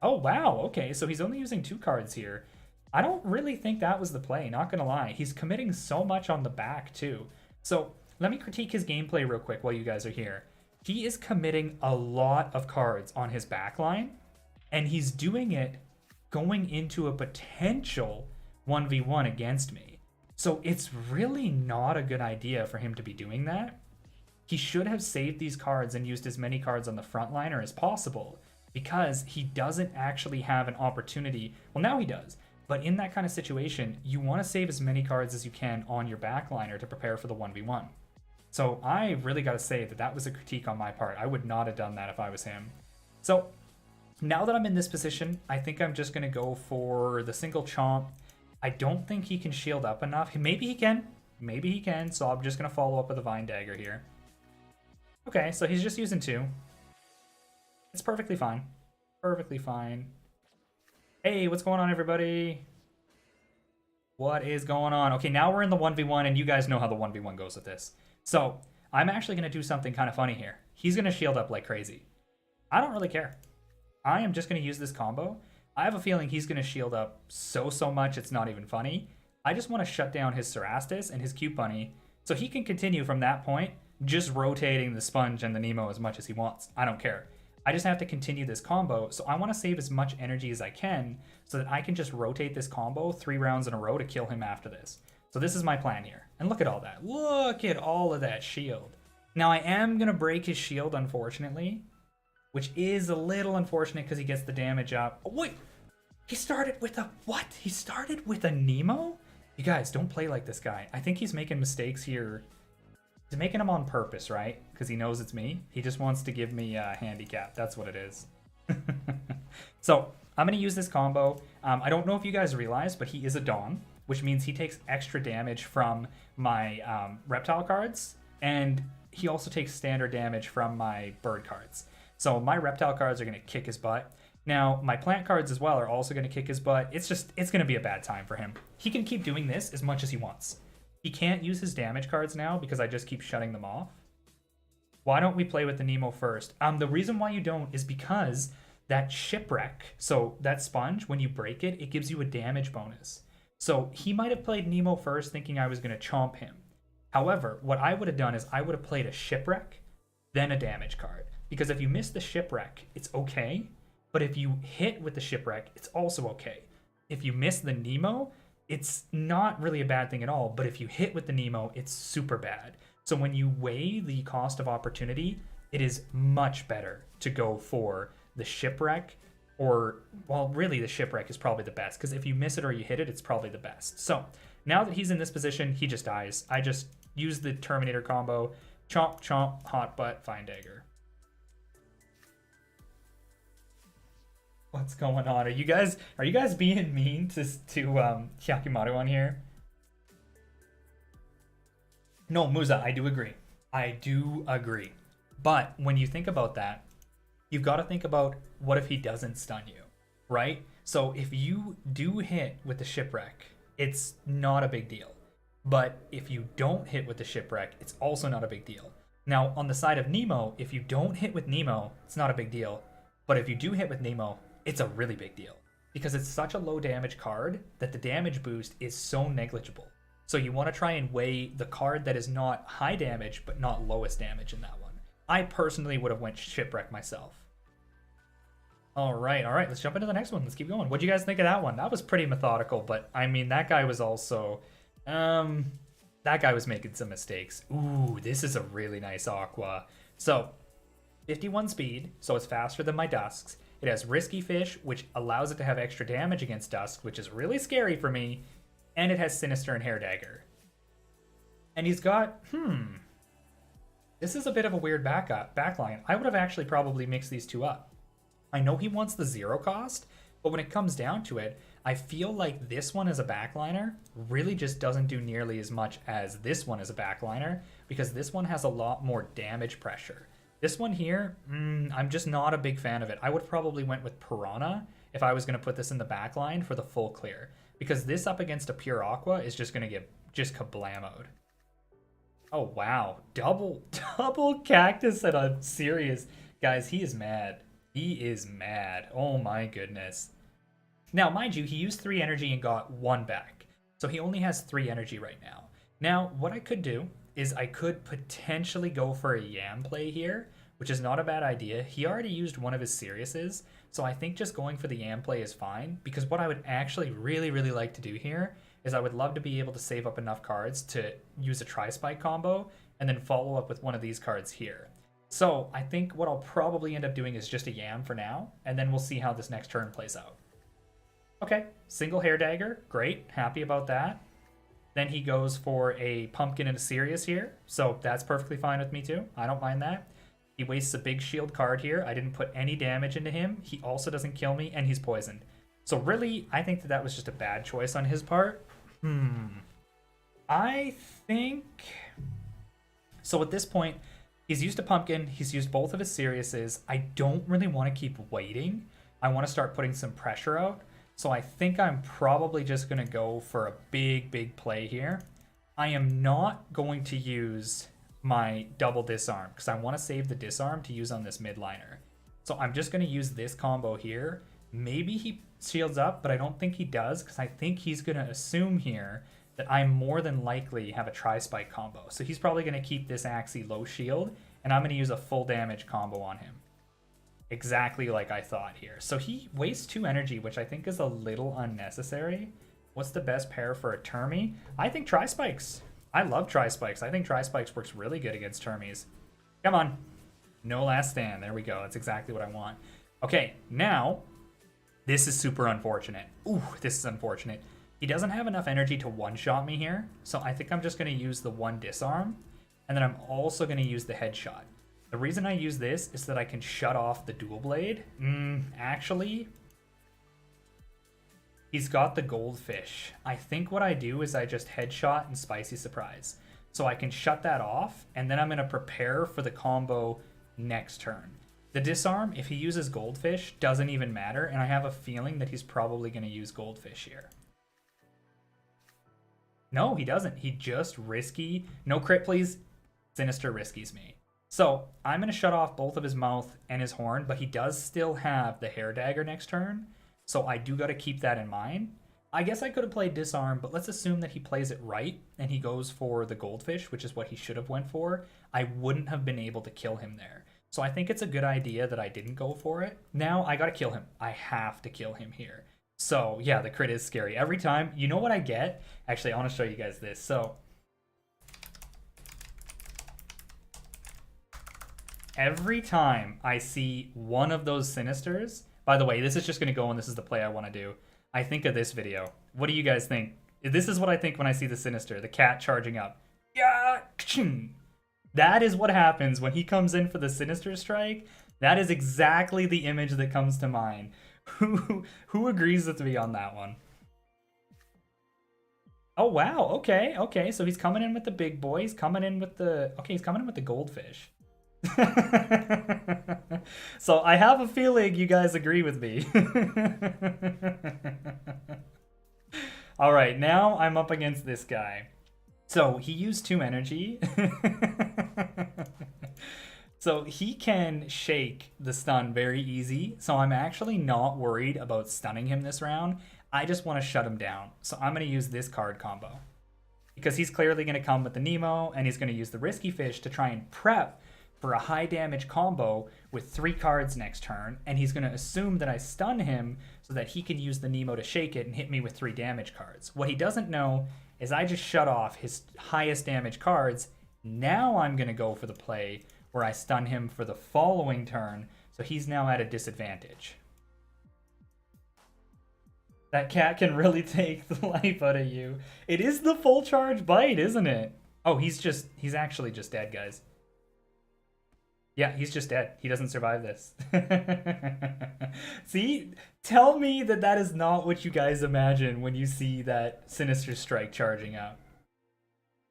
Oh, wow, okay, so he's only using 2 cards here. I don't really think that was the play, not gonna lie. He's committing so much on the back, too. So, let me critique his gameplay real quick while you guys are here. He is committing a lot of cards on his back line, and he's doing it going into a potential 1v1 against me. So it's really not a good idea for him to be doing that. He should have saved these cards and used as many cards on the frontliner as possible, because he doesn't actually have an opportunity. Well, now he does, but in that kind of situation, you want to save as many cards as you can on your backliner to prepare for the 1v1. So I really got to say that that was a critique on my part. I would not have done that if I was him. So now that I'm in this position, I think I'm just going to go for the single Chomp. I don't think he can shield up enough. Maybe he can. Maybe he can. So I'm just going to follow up with a Vine Dagger here. Okay, so he's just using 2. It's perfectly fine. Perfectly fine. Hey, what's going on, everybody? What is going on? Okay, now we're in the 1v1, and you guys know how the 1v1 goes with this. So I'm actually going to do something kind of funny here. He's going to shield up like crazy. I don't really care. I am just going to use this combo. I have a feeling he's going to shield up so much it's not even funny. I just want to shut down his Cerastus and his cute bunny so he can continue from that point, just rotating the Sponge and the Nemo as much as he wants. I don't care. I just have to continue this combo, so I want to save as much energy as I can so that I can just rotate this combo 3 rounds in a row to kill him after this. So this is my plan here. And look at all that. Look at all of that shield. Now I am going to break his shield, unfortunately, which is a little unfortunate because he gets the damage up. Oh, wait! He started with a what? He started with a Nemo? You guys, don't play like this guy. I think he's making mistakes here. He's making them on purpose, right? Because he knows it's me. He just wants to give me a handicap. That's what it is. So I'm going to use this combo. I don't know if you guys realize, but he is a Dawn, which means he takes extra damage from my reptile cards. And he also takes standard damage from my bird cards. So my reptile cards are going to kick his butt. Now, my plant cards as well are also going to kick his butt. It's going to be a bad time for him. He can keep doing this as much as he wants. He can't use his damage cards now because I just keep shutting them off. Why don't we play with the Nemo first? The reason why you don't is because that shipwreck, so that sponge, when you break it, it gives you a damage bonus. So he might have played Nemo first thinking I was going to chomp him. However, what I would have done is I would have played a shipwreck, then a damage card. Because if you miss the shipwreck, it's okay. But if you hit with the shipwreck, it's also okay. If you miss the Nemo, it's not really a bad thing at all. But if you hit with the Nemo, it's super bad. So when you weigh the cost of opportunity, it is much better to go for the shipwreck, or, well, really the shipwreck is probably the best, because if you miss it or you hit it, it's probably the best. So now that he's in this position, he just dies. I just use the Terminator combo, chomp, chomp, hot butt, fine dagger. What's going on? Are you guys being mean to Hyakimaru on here? No, Musa, I do agree. I do agree. But when you think about that, you've got to think about what if he doesn't stun you, right? So if you do hit with the shipwreck, it's not a big deal. But if you don't hit with the shipwreck, it's also not a big deal. Now, on the side of Nemo, if you don't hit with Nemo, it's not a big deal. But if you do hit with Nemo, it's a really big deal. Because it's such a low damage card that the damage boost is so negligible. So you want to try and weigh the card that is not high damage, but not lowest damage in that one. I personally would have went shipwreck myself. All right, let's jump into the next one. Let's keep going. What'd you guys think of that one? That was pretty methodical, but I mean, that guy was also, that guy was making some mistakes. Ooh, this is a really nice Aqua. So, 51 speed, so it's faster than my Dusks. It has Risky Fish, which allows it to have extra damage against Dusk, which is really scary for me. And it has Sinister and Hair Dagger. And he's got, this is a bit of a weird backline. I would have actually probably mixed these two up. I know he wants the 0 cost, but when it comes down to it, I feel like this one as a backliner really just doesn't do nearly as much as this one as a backliner, because this one has a lot more damage pressure. This one here, I'm just not a big fan of it. I would probably went with Piranha if I was going to put this in the backline for the full clear, because this up against a pure Aqua is just going to get just kablamoed. Oh, wow. Double Cactus and a Sirius. Guys, he is mad. He is mad. Oh my goodness. Now, mind you, he used 3 energy and got 1 back. So he only has 3 energy right now. Now, what I could do is I could potentially go for a Yam play here, which is not a bad idea. He already used one of his Siriuses, so I think just going for the Yam play is fine, because what I would actually really, really like to do here is I would love to be able to save up enough cards to use a Tri-Spike combo and then follow up with one of these cards here. So I think what I'll probably end up doing is just a Yam for now, and then we'll see how this next turn plays out. Okay, single Hair Dagger, great, happy about that. Then he goes for a Pumpkin and a Sirius here, so that's perfectly fine with me too. I don't mind that. He wastes a big shield card here. I didn't put any damage into him. He also doesn't kill me, and he's poisoned. So really, I think that was just a bad choice on his part. I think... So at this point, he's used a Pumpkin. He's used both of his Siriuses. I don't really want to keep waiting. I want to start putting some pressure out. So I think I'm probably just going to go for a big play here. I am not going to use my double disarm because I want to save the disarm to use on this midliner. So I'm just going to use this combo here. Maybe he shields up, but I don't think he does, because I think he's going to assume here that I more than likely have a Tri-Spike combo. So he's probably going to keep this Axie low shield, and I'm going to use a full damage combo on him. Exactly like I thought here. So he wastes 2 energy, which I think is a little unnecessary. What's the best pair for a Termi? I think Tri-Spikes. I love Tri-Spikes. I think Tri-Spikes works really good against Termies. Come on. No last stand. There we go. That's exactly what I want. Okay, now, this is super unfortunate. Ooh, this is unfortunate. He doesn't have enough energy to one-shot me here, so I think I'm just going to use the 1 disarm, and then I'm also going to use the headshot. The reason I use this is that I can shut off the dual blade. Actually, he's got the goldfish. I think what I do is I just headshot and spicy surprise. so I can shut that off, and then I'm going to prepare for the combo next turn. The disarm, if he uses Goldfish, doesn't even matter, and I have a feeling that he's probably going to use Goldfish here. No, he doesn't. He just risky. No crit, please. Sinister riskies me. So I'm going to shut off both of his mouth and his horn, but he does still have the hair dagger next turn, so I do got to keep that in mind. I guess I could have played disarm, but let's assume that he plays it right and he goes for the Goldfish, which is what he should have went for. I wouldn't have been able to kill him there. So I think it's a good idea that I didn't go for it. Now I got to kill him. I have to kill him here. So yeah, the crit is scary. Every time, you know what I get? Actually, I want to show you guys this. So every time I see one of those Sinisters, by the way, this is just going to go and this is the play I want to do. I think of this video. What do you guys think? This is what I think when I see the Sinister, the cat charging up. Yeah, that is what happens when he comes in for the Sinister Strike. That is exactly the image that comes to mind. Who agrees with me on that one? Oh wow, okay, so he's coming in with the big boy. He's coming in with the he's coming in with the Goldfish. So I have a feeling you guys agree with me. All right, now I'm up against this guy. So he used 2 energy. So he can shake the stun very easy. So I'm actually not worried about stunning him this round. I just want to shut him down. So I'm going to use this card combo. Because he's clearly going to come with the Nemo, and he's going to use the Risky Fish to try and prep for a high damage combo with 3 cards next turn, and he's going to assume that I stun him so that he can use the Nemo to shake it and hit me with 3 damage cards. What he doesn't know is I just shut off his highest damage cards. Now I'm going to go for the play where I stun him for the following turn, so he's now at a disadvantage. That cat can really take the life out of you. It is the full charge bite, isn't it? Oh, he's actually just dead, guys. Yeah, he's just dead. He doesn't survive this. See? Tell me that that is not what you guys imagine when you see that Sinister Strike charging up.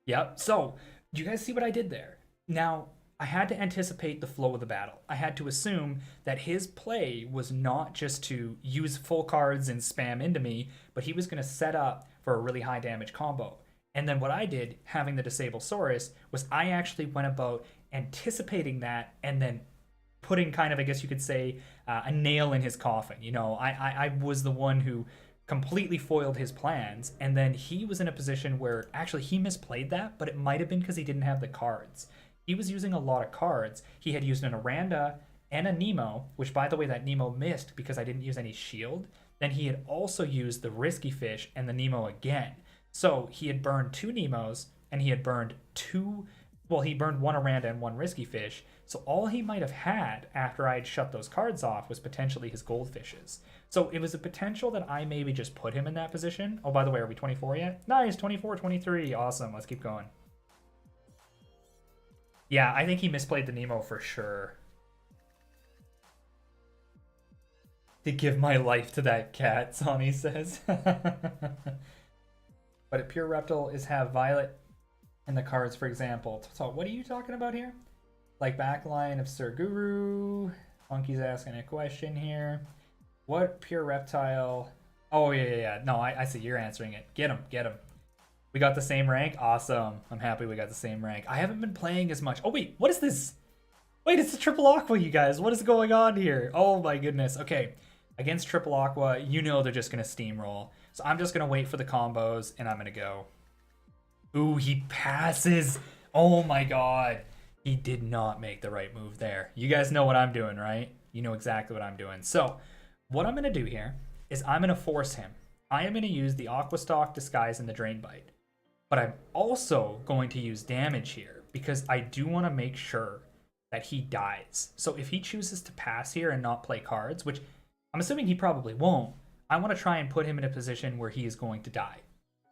Yep. So, do you guys see what I did there? Now, I had to anticipate the flow of the battle. I had to assume that his play was not just to use full cards and spam into me, but he was going to set up for a really high damage combo. And then what I did, having the Disable Saurus, was I actually went about anticipating that and then putting kind of, I guess you could say, a nail in his coffin. You know, I was the one who completely foiled his plans, and then he was in a position where actually he misplayed that, but it might have been because he didn't have the cards. He was using a lot of cards. He had used an Aranda and a Nemo, which, by the way, that Nemo missed because I didn't use any shield. Then he had also used the Risky Fish and the Nemo again. So he had burned 2 Nemos, and he had burned he burned 1 Aranda and 1 Risky Fish. So all he might have had after I had shut those cards off was potentially his Goldfishes. So it was a potential that I maybe just put him in that position. Oh, by the way, are we 24 yet? Nice, 24, 23. Awesome, let's keep going. Yeah, I think he misplayed the Nemo for sure. To give my life to that cat, Sonny says. But a pure reptile is have Violet in the cards, for example. So what are you talking about here? Like backline of Sir Guru. Monkey's asking a question here. What pure reptile? Oh, yeah. No, I see. You're answering it. Get him. We got the same rank? Awesome. I'm happy we got the same rank. I haven't been playing as much. Oh, wait. What is this? Wait, it's the Triple Aqua, you guys. What is going on here? Oh, my goodness. Okay. Against Triple Aqua, you know they're just going to steamroll. So I'm just going to wait for the combos, and I'm going to go. Ooh, he passes. Oh, my God. He did not make the right move there. You guys know what I'm doing, right? You know exactly what I'm doing. So what I'm going to do here is I'm going to force him. I am going to use the Aqua Stalk, Disguise, and the Drain Bite. But I'm also going to use damage here because I do want to make sure that he dies. So if he chooses to pass here and not play cards, which I'm assuming he probably won't, I want to try and put him in a position where he is going to die.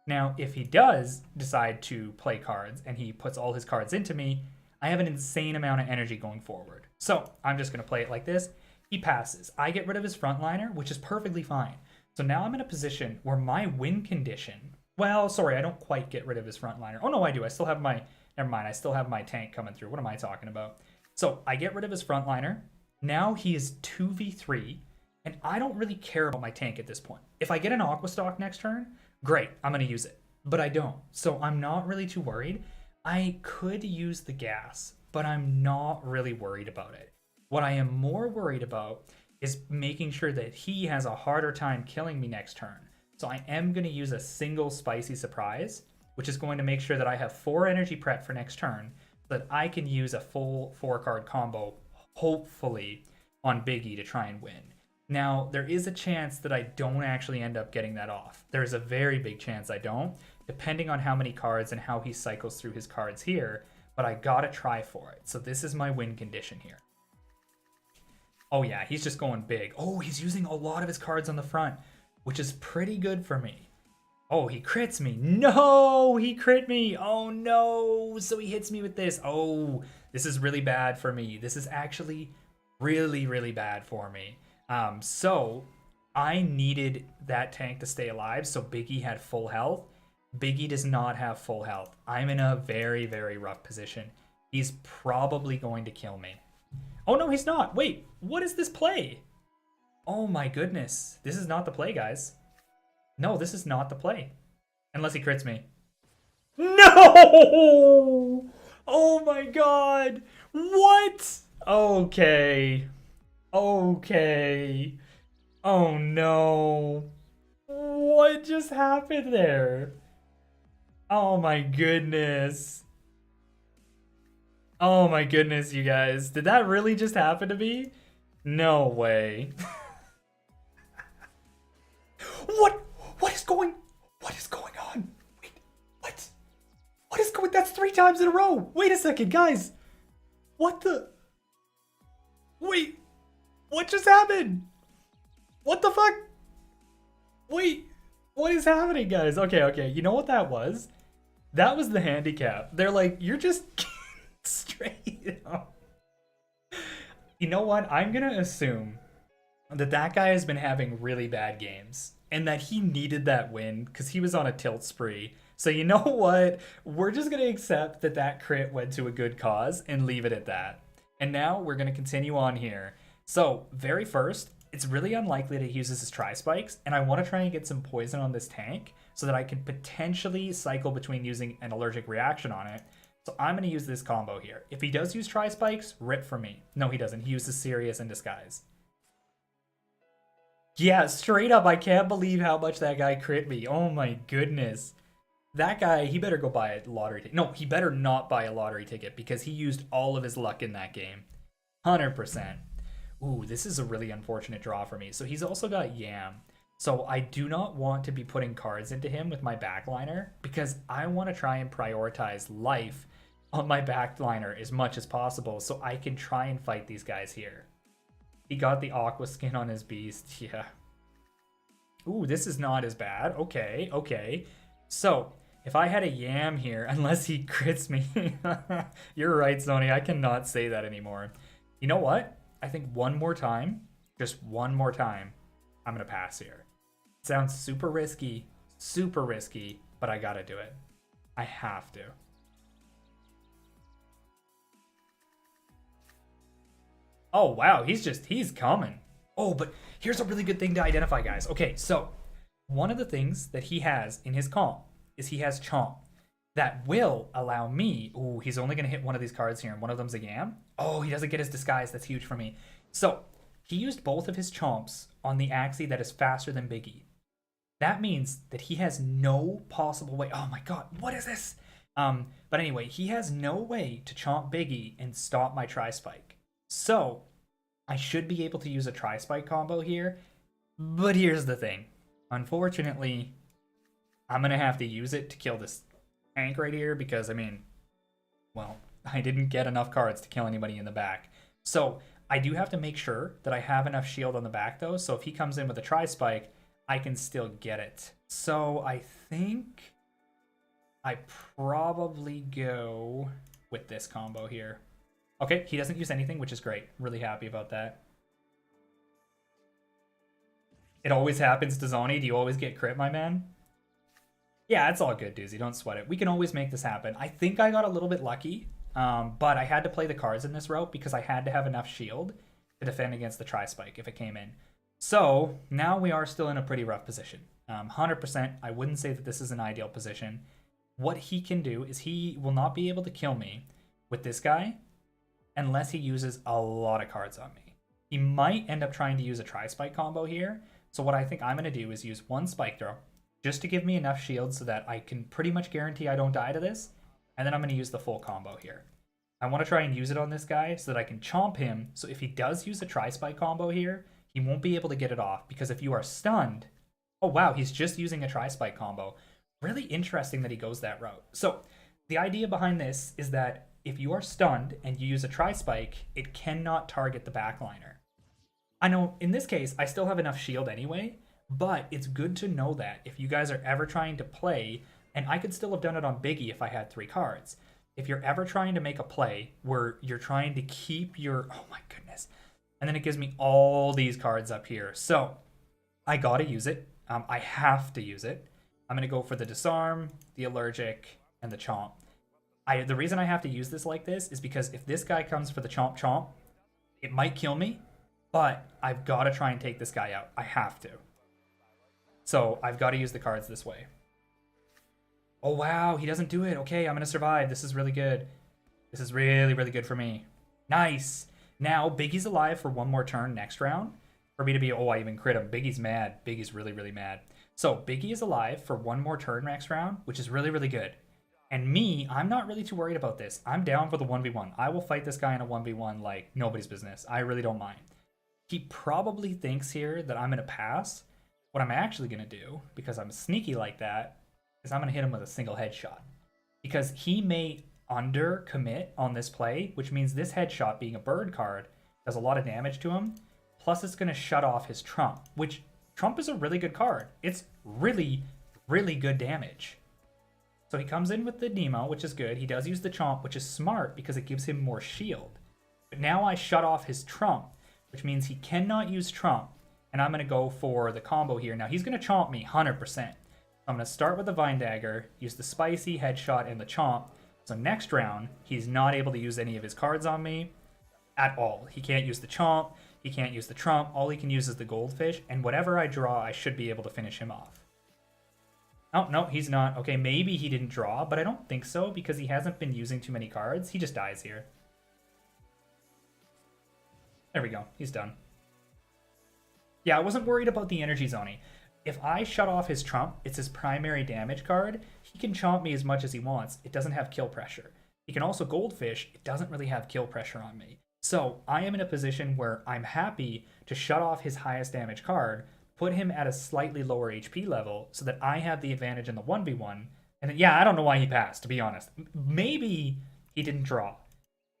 Now, if he does decide to play cards and he puts all his cards into me, I have an insane amount of energy going forward. So I'm just going to play it like this. He passes. I get rid of his frontliner, which is perfectly fine. So now I'm in a position where my win condition Well, sorry, I don't quite get rid of his frontliner. Oh, no, I do. I still have my... Never mind, I still have my tank coming through. What am I talking about? So I get rid of his frontliner. Now he is 2v3, and I don't really care about my tank at this point. If I get an Aqua Stock next turn, great, I'm going to use it. But I don't, so I'm not really too worried. I could use the gas, but I'm not really worried about it. What I am more worried about is making sure that he has a harder time killing me next turn. So I am going to use a single Spicy Surprise, which is going to make sure that I have 4 energy prep for next turn, so that I can use a full 4-card combo, hopefully, on Biggie to try and win. Now, there is a chance that I don't actually end up getting that off. There's a very big chance I don't, depending on how many cards and how he cycles through his cards here, but I gotta try for it. So this is my win condition here. Oh yeah, he's just going big. Oh, he's using a lot of his cards on the front, which is pretty good for me. Oh, he crits me. No, he crit me. Oh no, so he hits me with this. Oh, this is really bad for me. This is actually really, really bad for me. So I needed that tank to stay alive, so Biggie had full health. Biggie does not have full health. I'm in a very, very rough position. He's probably going to kill me. Oh no, he's not. Wait, what is this play? Oh my goodness. This is not the play, guys. No, this is not the play. Unless he crits me. No! Oh my god. What? Okay. Okay. Oh no. What just happened there? Oh my goodness. Oh my goodness, you guys. Did that really just happen to me? No way. What is going on? Wait, what? What is going? That's 3 times in a row. Wait a second, guys. What the? Wait, what just happened? What the fuck? Wait, what is happening, guys? Okay. You know what that was? That was the handicap. They're like, you're just straight up. You know what? I'm gonna assume that guy has been having really bad games and that he needed that win because he was on a tilt spree. So you know what? We're just gonna accept that crit went to a good cause and leave it at that. And now we're gonna continue on here. So very first, it's really unlikely that he uses his Tri-Spikes, and I want to try and get some poison on this tank so that I can potentially cycle between using an allergic reaction on it. So I'm going to use this combo here. If he does use Tri-Spikes, rip for me. No, he doesn't. He uses Sirius in disguise. Yeah, straight up, I can't believe how much that guy crit me. Oh my goodness. That guy, he better go buy a lottery ticket. No, he better not buy a lottery ticket because he used all of his luck in that game. 100%. Ooh, this is a really unfortunate draw for me. So he's also got Yam. So I do not want to be putting cards into him with my backliner because I want to try and prioritize life on my backliner as much as possible so I can try and fight these guys here. He got the Aqua skin on his beast. Yeah. Ooh, this is not as bad. Okay. So if I had a Yam here, unless he crits me. You're right, Sony. I cannot say that anymore. You know what? I think one more time, just one more time, I'm going to pass here. It sounds super risky, but I got to do it. I have to. Oh, wow, he's coming. Oh, but here's a really good thing to identify, guys. Okay, so one of the things that he has in his comp is he has Chomp. That will allow me... Ooh, he's only going to hit one of these cards here, and one of them's a Yam. Oh, he doesn't get his Disguise. That's huge for me. So, he used both of his Chomps on the Axie that is faster than Biggie. That means that he has no possible way... Oh my god, what is this? But anyway, he has no way to Chomp Biggie and stop my Tri-Spike. So, I should be able to use a Tri-Spike combo here. But here's the thing. Unfortunately, I'm going to have to use it to kill this tank right here because, I mean, well, I didn't get enough cards to kill anybody in the back. So I do have to make sure that I have enough shield on the back though, so if he comes in with a Tri-Spike, I can still get it. So I think I probably go with this combo here. Okay, he doesn't use anything, which is great. Really happy about that. It always happens to Zoni. Do you always get crit, my man? Yeah, it's all good, Doozy. Don't sweat it. We can always make this happen. I think I got a little bit lucky, but I had to play the cards in this route because I had to have enough shield to defend against the Tri-Spike if it came in. So now we are still in a pretty rough position. 100%, I wouldn't say that this is an ideal position. What he can do is he will not be able to kill me with this guy unless he uses a lot of cards on me. He might end up trying to use a Tri-Spike combo here. So what I think I'm going to do is use one Spike Throw just to give me enough shield so that I can pretty much guarantee I don't die to this. And then I'm going to use the full combo here. I want to try and use it on this guy so that I can chomp him. So if he does use a Tri-Spike combo here, he won't be able to get it off. Because if you are stunned... Oh, wow, he's just using a Tri-Spike combo. Really interesting that he goes that route. So the idea behind this is that if you are stunned and you use a Tri-Spike, it cannot target the backliner. I know in this case, I still have enough shield anyway, but it's good to know that if you guys are ever trying to play, and I could still have done it on Biggie if I had 3 cards. If you're ever trying to make a play where you're trying to keep your... Oh my goodness. And then it gives me all these cards up here. So I gotta use it. I have to use it. I'm gonna go for the Disarm, the Allergic, and the Chomp. The reason I have to use this like this is because if this guy comes for the Chomp Chomp, it might kill me, but I've got to try and take this guy out. I have to. So I've got to use the cards this way. Oh, wow. He doesn't do it. Okay, I'm going to survive. This is really good. This is really, really good for me. Nice. Now, Biggie's alive for one more turn next round. For me to be, oh, I even crit him. Biggie's mad. Biggie's really, really mad. So Biggie is alive for one more turn next round, which is really, really good. And me, I'm not really too worried about this. I'm down for the 1v1. I will fight this guy in a 1v1 like nobody's business. I really don't mind. He probably thinks here that I'm going to pass. What I'm actually going to do, because I'm sneaky like that, is I'm going to hit him with a single headshot. Because he may under-commit on this play, which means this headshot, being a bird card, does a lot of damage to him. Plus, it's going to shut off his Trump, which Trump is a really good card. It's really, really good damage. So he comes in with the Nemo, which is good. He does use the Chomp, which is smart because it gives him more shield. But now I shut off his Trump, which means he cannot use Trump. And I'm going to go for the combo here. Now he's going to Chomp me 100%. I'm going to start with the Vine Dagger, use the Spicy, Headshot, and the Chomp. So next round, he's not able to use any of his cards on me at all. He can't use the Chomp. He can't use the Trump. All he can use is the Goldfish. And whatever I draw, I should be able to finish him off. Oh, no, he's not. Okay, maybe he didn't draw, but I don't think so because he hasn't been using too many cards. He just dies here. There we go. He's done. Yeah, I wasn't worried about the energy zoning. If I shut off his Trump, it's his primary damage card. He can chomp me as much as he wants. It doesn't have kill pressure. He can also Goldfish. It doesn't really have kill pressure on me. So I am in a position where I'm happy to shut off his highest damage card, put him at a slightly lower HP level so that I have the advantage in the 1v1. And then, yeah, I don't know why he passed, to be honest. Maybe he didn't draw.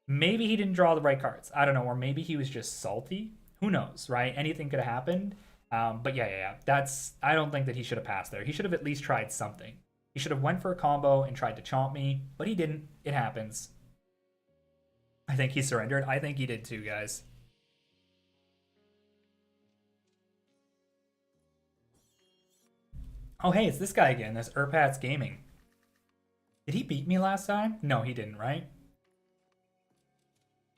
Maybe he didn't draw the right cards. I don't know. Or maybe he was just salty. Who knows, right? Anything could have happened. But yeah. I don't think that he should have passed there. He should have at least tried something. He should have went for a combo and tried to chomp me, but he didn't. It happens. I think he surrendered. I think he did too, guys. Oh, hey, it's this guy again. This Urpats Gaming. Did he beat me last time? No, he didn't, right?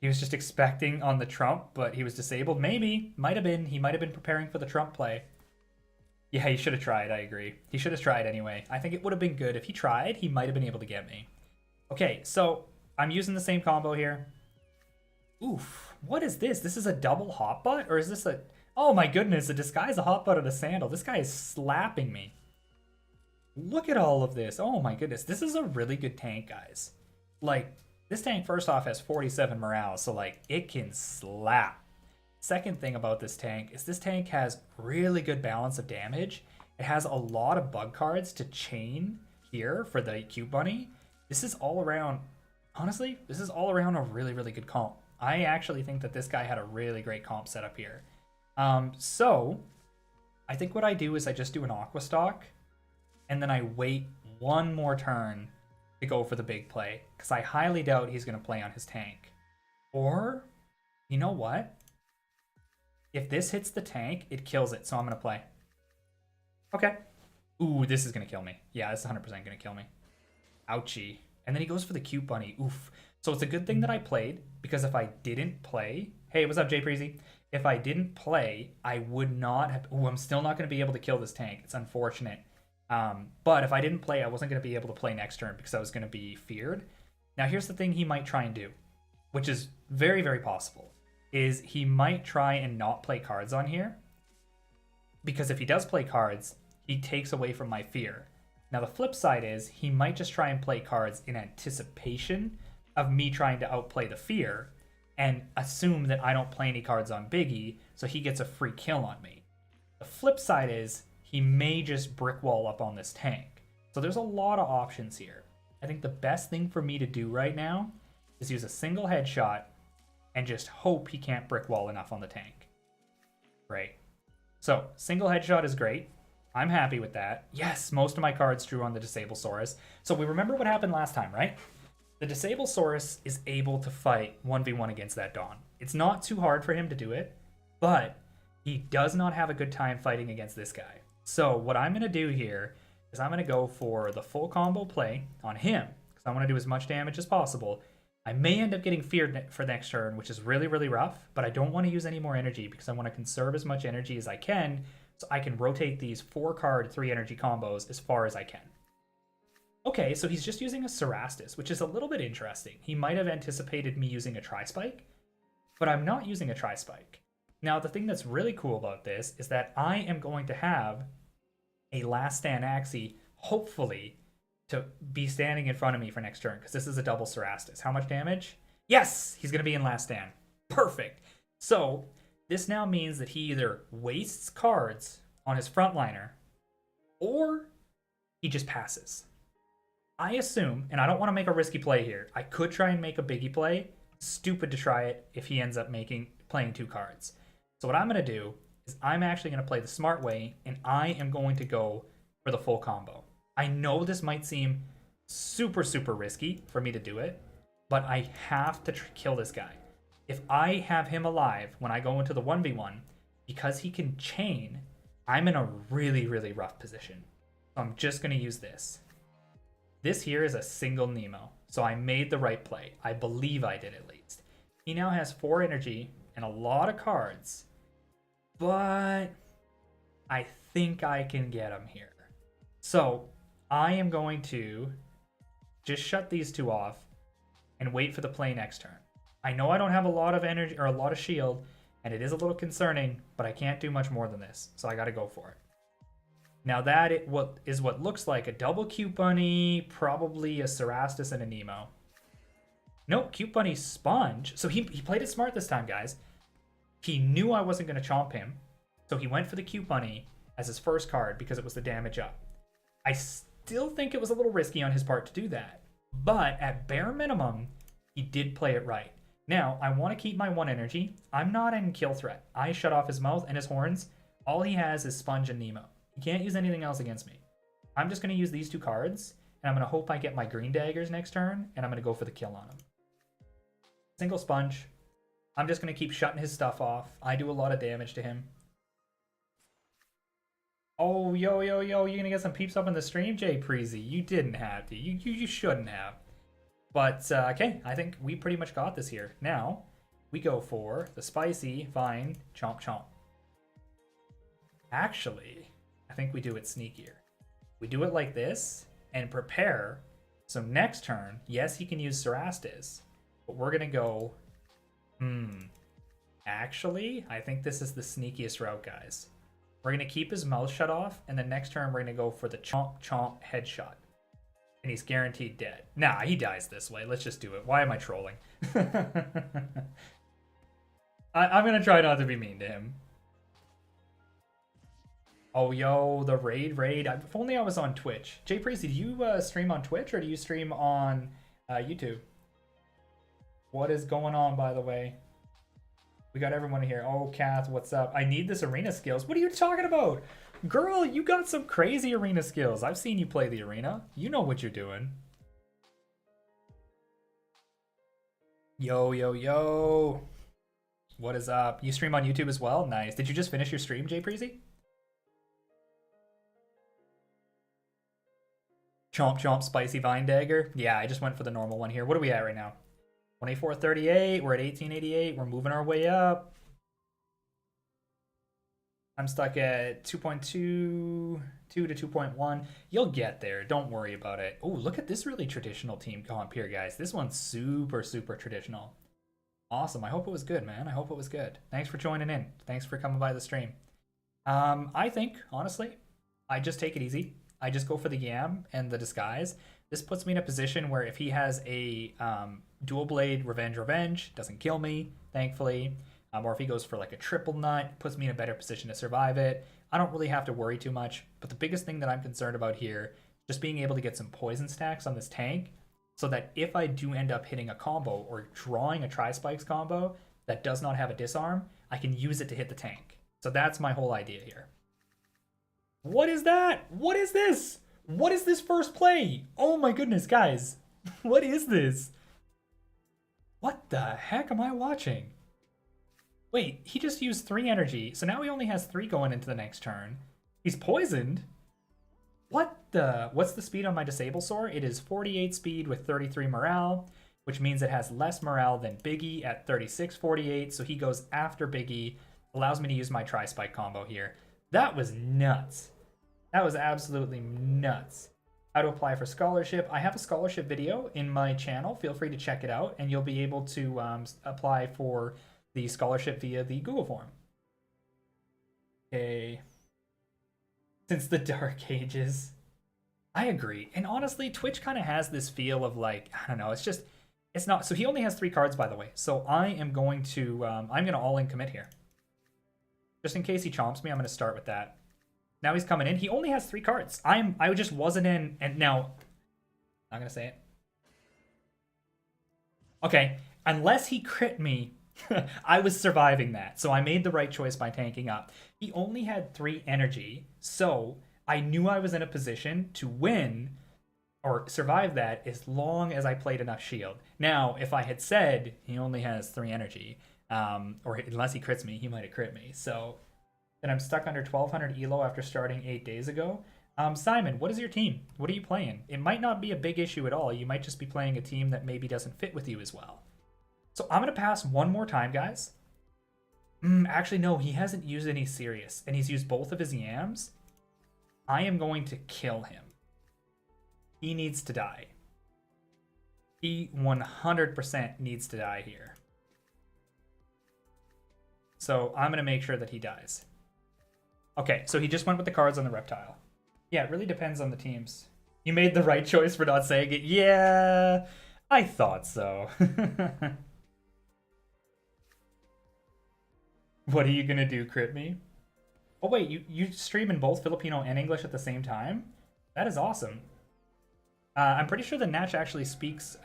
He was just expecting on the Trump, but he was disabled. Maybe. Might have been. He might have been preparing for the Trump play. Yeah, he should have tried. I agree. He should have tried anyway. I think it would have been good. If he tried, he might have been able to get me. Okay, so I'm using the same combo here. Oof. What is this? This is a double hot butt? Or is this a... Oh my goodness, a disguise, a hot butt, and a sandal. This guy is slapping me. Look at all of this. Oh my goodness. This is a really good tank, guys. Like, this tank, first off, has 47 morale, so, like, it can slap. Second thing about this tank is this tank has really good balance of damage. It has a lot of bug cards to chain here for the Cute Bunny. This is all around, honestly, this is all around a really, really good comp. I actually think that this guy had a really great comp setup here. So, I think what I do is I just do an Aqua Stock, and then I wait one more turn to go for the big play, because I highly doubt he's going to play on his tank. Or, you know what? If this hits the tank, it kills it, so I'm going to play. Okay. Ooh, this is going to kill me. Yeah, this is 100% going to kill me. Ouchie. And then he goes for the cute bunny. Oof. So it's a good thing that I played, because if I didn't play... Hey, what's up, Jay Preezy? If I didn't play, I would not have... Ooh, I'm still not going to be able to kill this tank. It's unfortunate. But if I didn't play, I wasn't going to be able to play next turn because I was going to be feared. Now, here's the thing he might try and do, which is very, very possible, is he might try and not play cards on here. Because if he does play cards, he takes away from my fear. Now, the flip side is he might just try and play cards in anticipation of me trying to outplay the fear and assume that I don't play any cards on Biggie, so he gets a free kill on me. The flip side is he may just brick wall up on this tank. So there's a lot of options here. I think the best thing for me to do right now is use a single headshot and just hope he can't brick wall enough on the tank. Right. So single headshot is great. I'm happy with that. Yes, most of my cards drew on the Disablesaurus. So we remember what happened last time, right? The Disablesaurus is able to fight 1v1 against that Dawn. It's not too hard for him to do it, but he does not have a good time fighting against this guy. So what I'm going to do here is I'm going to go for the full combo play on him, because I want to do as much damage as possible. I may end up getting feared for next turn, which is really, really rough, but I don't want to use any more energy because I want to conserve as much energy as I can so I can rotate these 4-card 3-energy combos as far as I can. Okay, so he's just using a Cerastus, which is a little bit interesting. He might have anticipated me using a Tri-Spike, but I'm not using a Tri-Spike. Now, the thing that's really cool about this is that I am going to have a Last Stand Axie, hopefully, to be standing in front of me for next turn, because this is a double Cerastus. How much damage? Yes! He's going to be in Last Stand. Perfect. So, this now means that he either wastes cards on his frontliner, or he just passes. I assume, and I don't want to make a risky play here, I could try and make a biggie play. Stupid to try it if he ends up playing 2 cards. So what I'm going to do is I'm actually going to play the smart way, and I am going to go for the full combo. I know this might seem super, super risky for me to do it, but I have to kill this guy. If I have him alive when I go into the 1v1, because he can chain, I'm in a really, really rough position. So I'm just going to use this. This here is a single Nemo, so I made the right play. I believe I did at least. He now has 4 energy and a lot of cards, but I think I can get him here. So I am going to just shut these 2 off and wait for the play next turn. I know I don't have a lot of energy or a lot of shield, and it is a little concerning, but I can't do much more than this, so I got to go for it. Now that is what looks like a double Cute Bunny, probably a Cerastus and a Nemo. Nope, Cute Bunny Sponge. So he played it smart this time, guys. He knew I wasn't going to chomp him, so he went for the Cute Bunny as his first card because it was the damage up. I still think it was a little risky on his part to do that, but at bare minimum, he did play it right. Now, I want to keep my 1 energy. I'm not in kill threat. I shut off his mouth and his horns. All he has is Sponge and Nemo. He can't use anything else against me. I'm just going to use these 2 cards, and I'm going to hope I get my green daggers next turn, and I'm going to go for the kill on him. Single Sponge. I'm just going to keep shutting his stuff off. I do a lot of damage to him. Oh, yo, you're going to get some peeps up in the stream, Jay Preezy. You didn't have to. You shouldn't have. But, okay, I think we pretty much got this here. Now, we go for the spicy, fine, chomp chomp. Actually, I think we do it sneakier. We do it like this and prepare. So next turn, yes, he can use Cerastus, but we're going to go, actually, I think this is the sneakiest route, guys. We're going to keep his mouth shut off, and then next turn we're going to go for the chomp chomp headshot. And he's guaranteed dead. Nah, he dies this way. Let's just do it. Why am I trolling? I'm going to try not to be mean to him. Oh, yo, the raid. If only I was on Twitch. Jay Preezy, do you stream on Twitch or do you stream on YouTube? What is going on, by the way? We got everyone here. Oh, Kath, what's up? I need this arena skills. What are you talking about? Girl, you got some crazy arena skills. I've seen you play the arena. You know what you're doing. Yo. What is up? You stream on YouTube as well? Nice. Did you just finish your stream, Jay Preezy? Chomp chomp spicy vine dagger. Yeah, I just went for the normal one here. What are we at right now? 2438. We're at 1888. We're moving our way up. I'm stuck at 2.2 to 2.1. You'll get there. Don't worry about it. Oh, look at this really traditional team comp here, guys. This one's super, super traditional. Awesome. I hope it was good, man. I hope it was good. Thanks for joining in. Thanks for coming by the stream. I think, honestly, I just take it easy. I just go for the Yam and the Disguise. This puts me in a position where if he has a dual blade Revenge, doesn't kill me, thankfully. Or if he goes for like a triple nut, puts me in a better position to survive it. I don't really have to worry too much. But the biggest thing that I'm concerned about here, just being able to get some poison stacks on this tank, so that if I do end up hitting a combo or drawing a Tri-Spikes combo that does not have a disarm, I can use it to hit the tank. So that's my whole idea here. What is that? What is this? What is this first play? Oh my goodness, guys. What is this? What the heck am I watching? Wait, he just used 3 energy, so now he only has 3 going into the next turn. He's poisoned? What the? What's the speed on my Disable Sword? It is 48 speed with 33 morale, which means it has less morale than Biggie at 36-48, so he goes after Biggie, allows me to use my Tri-Spike combo here. That was nuts. That was absolutely nuts. How to apply for scholarship. I have a scholarship video in my channel. Feel free to check it out, and you'll be able to apply for the scholarship via the Google form. Okay. Since the Dark Ages. I agree. And honestly, Twitch kind of has this feel of like, I don't know, it's just, it's not. So he only has 3 cards, by the way. So I am going to, I'm going to all-in commit here. Just in case he chomps me, I'm going to start with that. Now he's coming in. He only has 3 cards. I just wasn't in, and now, I'm not going to say it. Okay, unless he crit me, I was surviving that, so I made the right choice by tanking up. He only had 3 energy, so I knew I was in a position to win or survive that as long as I played enough shield. Now, if I had said he only has 3 energy, or unless he crits me, he might have crit me. So then I'm stuck under 1200 elo after starting 8 days ago. Simon, what is your team? What are you playing? It might not be a big issue at all. You might just be playing a team that maybe doesn't fit with you as well. So I'm going to pass one more time, guys. Actually, no, he hasn't used any serious, and he's used both of his yams. I am going to kill him. He needs to die. He 100% needs to die here. So I'm going to make sure that he dies. Okay, so he just went with the cards on the reptile. Yeah, it really depends on the teams. You made the right choice for not saying it. Yeah, I thought so. What are you going to do, crit me? Oh, wait, you stream in both Filipino and English at the same time? That is awesome. I'm pretty sure the Natch actually speaks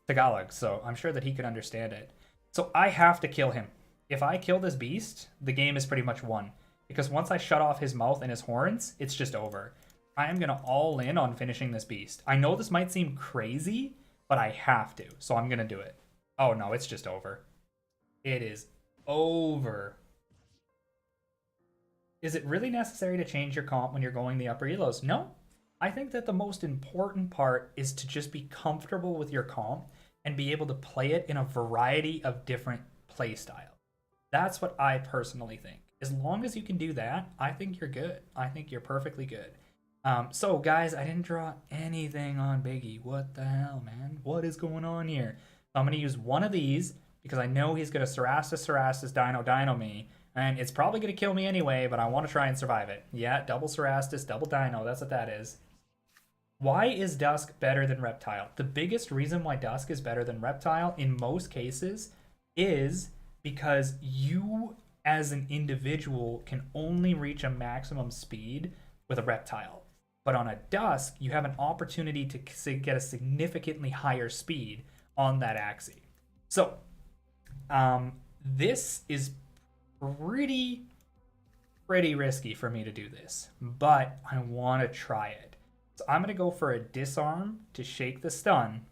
Tagalog, so I'm sure that he could understand it. So I have to kill him. If I kill this beast, the game is pretty much won. Because once I shut off his mouth and his horns, it's just over. I am going to all in on finishing this beast. I know this might seem crazy, but I have to, so I'm going to do it. Oh no, it's just over. It is over. Is it really necessary to change your comp when you're going the upper elos? No. I think that the most important part is to just be comfortable with your comp and be able to play it in a variety of different play styles. That's what I personally think. As long as you can do that, I think you're good. I think you're perfectly good. So guys, I didn't draw anything on Biggie. What the hell, man? What is going on here? So I'm going to use one of these because I know he's going to Cerastus, Dino me. And it's probably going to kill me anyway, but I want to try and survive it. Yeah, double Cerastus, double Dino. That's what that is. Why is Dusk better than Reptile? The biggest reason why Dusk is better than Reptile in most cases is because you as an individual can only reach a maximum speed with a Reptile. But on a Dusk, you have an opportunity to get a significantly higher speed on that Axie. So, this is pretty risky for me to do this, but I want to try it. So I'm going to go for a Disarm to shake the stun.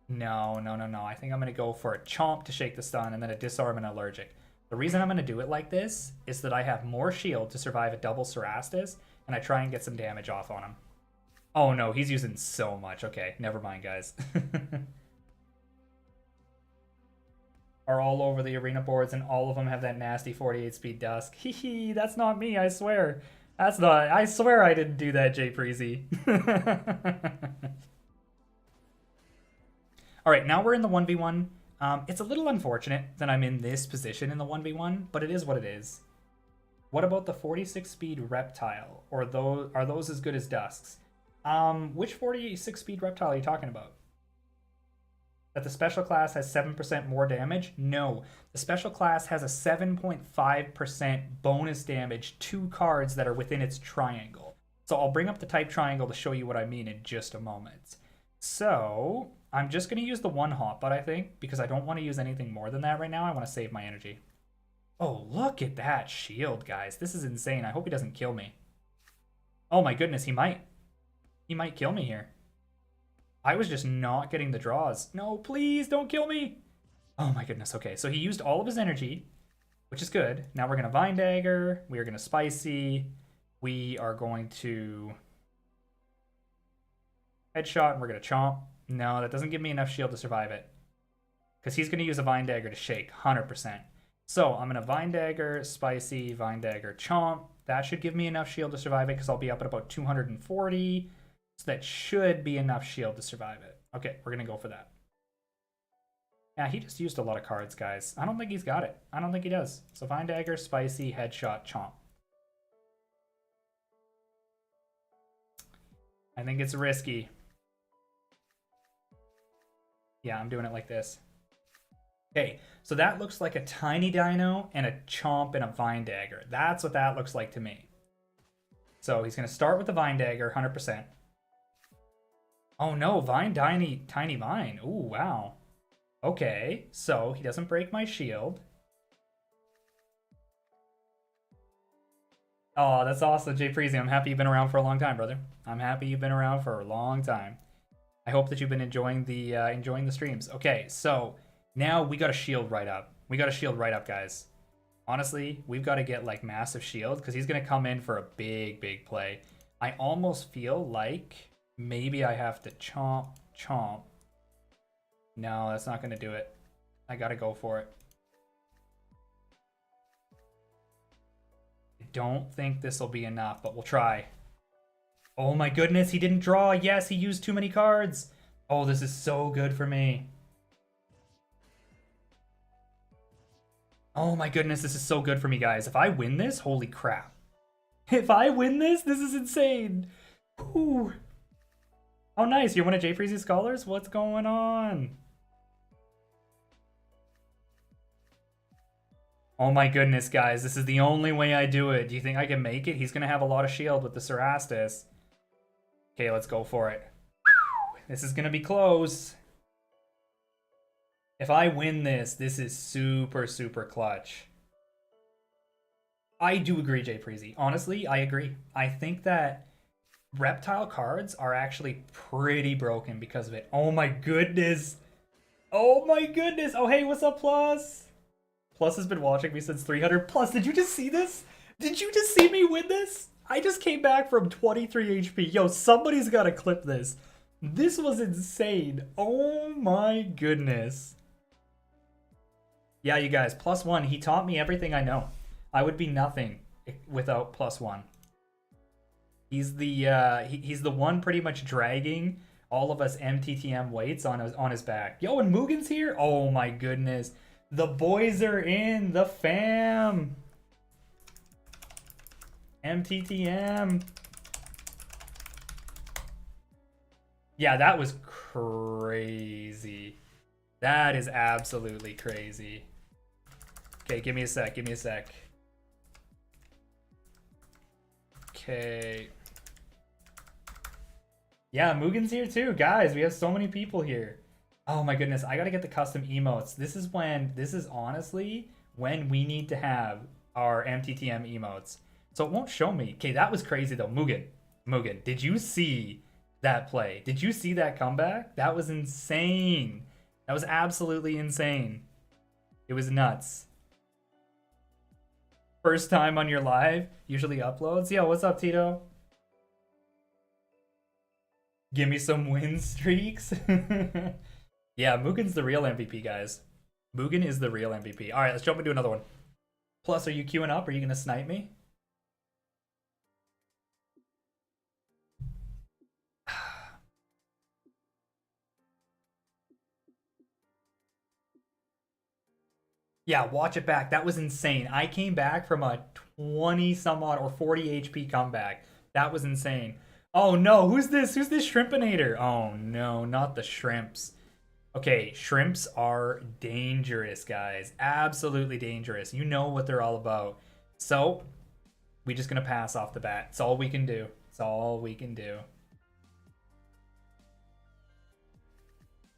No. I think I'm going to go for a Chomp to shake the stun and then a Disarm and Allergic. The reason I'm going to do it like this is that I have more shield to survive a double Cerastus, and I try and get some damage off on him. Oh no, he's using so much. Okay, never mind, guys. Are all over the arena boards, and all of them have that nasty 48 speed dusk. Hee hee, that's not me, I swear. That's not, I swear I didn't do that, Jay Preezy. Alright, now we're in the 1v1. It's a little unfortunate that I'm in this position in the 1v1, but it is what it is. What about the 46 speed reptile? Or are those as good as dusks? Which 46 speed reptile are you talking about? That the special class has 7% more damage? No. The special class has a 7.5% bonus damage to cards that are within its triangle. So I'll bring up the type triangle to show you what I mean in just a moment. So I'm just going to use the one hotbot, I think, because I don't want to use anything more than that right now. I want to save my energy. Oh, look at that shield, guys. This is insane. I hope he doesn't kill me. Oh my goodness, he might. He might kill me here. I was just not getting the draws. No, please don't kill me. Oh my goodness. Okay, so he used all of his energy, which is good. Now we're going to Vine Dagger. We are going to Spicy. We are going to Headshot, and we're going to Chomp. No, that doesn't give me enough shield to survive it. Because he's going to use a Vine Dagger to shake, 100%. So I'm going to Vine Dagger, Spicy, Vine Dagger, Chomp. That should give me enough shield to survive it because I'll be up at about 240. So that should be enough shield to survive it. Okay, we're going to go for that. Yeah, he just used a lot of cards, guys. I don't think he's got it. I don't think he does. So Vine Dagger, Spicy, Headshot, Chomp. I think it's risky. Yeah, I'm doing it like this. Okay, so that looks like a Tiny Dino and a Chomp and a Vine Dagger. That's what that looks like to me. So he's going to start with the Vine Dagger, 100%. Oh no, Tiny Vine. Ooh, wow. Okay, so he doesn't break my shield. Oh, that's awesome, Jay Freezy. I'm happy you've been around for a long time, brother. I'm happy you've been around for a long time. I hope that you've been enjoying the streams. Okay, so now we got a shield right up. We got a shield right up, guys. Honestly, we've got to get like massive shield because he's gonna come in for a big play. I almost feel like maybe I have to chomp. No, that's not gonna do it. I gotta go for it. I don't think this will be enough, but we'll try. Oh my goodness, he didn't draw. Yes, he used too many cards. Oh, this is so good for me. Oh my goodness, this is so good for me, guys. If I win this, holy crap. If I win this is insane. Ooh. Oh, nice. You're one of Jay Freezy's scholars? What's going on? Oh my goodness, guys. This is the only way I do it. Do you think I can make it? He's going to have a lot of shield with the Cerastus. Okay, let's go for it. This is going to be close. If I win this is super clutch. I do agree, Jay Preezy. Honestly, I agree. I think that reptile cards are actually pretty broken because of it. Oh my goodness. Oh my goodness. Oh, hey, what's up, Plus? Plus has been watching me since 300. Plus, did you just see this? Did you just see me win this? I just came back from 23 HP. Yo, somebody's got to clip this. This was insane. Oh my goodness. Yeah, you guys, +1. He taught me everything I know. I would be nothing without +1. He's the one pretty much dragging all of us MTTM weights on his back. Yo, and Mugen's here? Oh my goodness. The boys are in, the fam. MTTM. Yeah, that was crazy. That is absolutely crazy. Okay, give me a sec, give me a sec. Okay. Yeah, Mugen's here too. Guys, we have so many people here. Oh my goodness, I gotta get the custom emotes. This is honestly when we need to have our MTTM emotes. So it won't show me. Okay, that was crazy though. Mugen, did you see that play? Did you see that comeback? That was insane. That was absolutely insane. It was nuts. First time on your live, usually uploads. Yo, what's up, Tito? Give me some win streaks. Yeah, Mugen's the real MVP, guys. Mugen is the real MVP. All right, let's jump into another one. Plus, are you queuing up? Are you going to snipe me? Yeah, watch it back. That was insane. I came back from a 20 some odd or 40 HP comeback. That was insane. Oh no, who's this? Who's this Shrimpinator? Oh no, not the shrimps. Okay, shrimps are dangerous, guys. Absolutely dangerous. You know what they're all about. So, we're just gonna pass off the bat. It's all we can do. It's all we can do.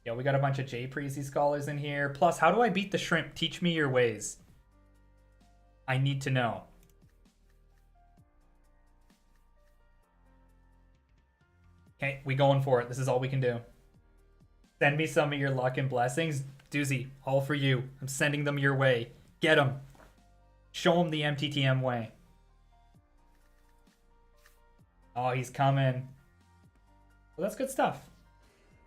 Yeah, we got a bunch of J Preezy scholars in here. Plus, how do I beat the shrimp? Teach me your ways. I need to know. Okay, we going for it. This is all we can do. Send me some of your luck and blessings. Doozy, all for you. I'm sending them your way. Get them. Show them the MTTM way. Oh, he's coming. Well, that's good stuff.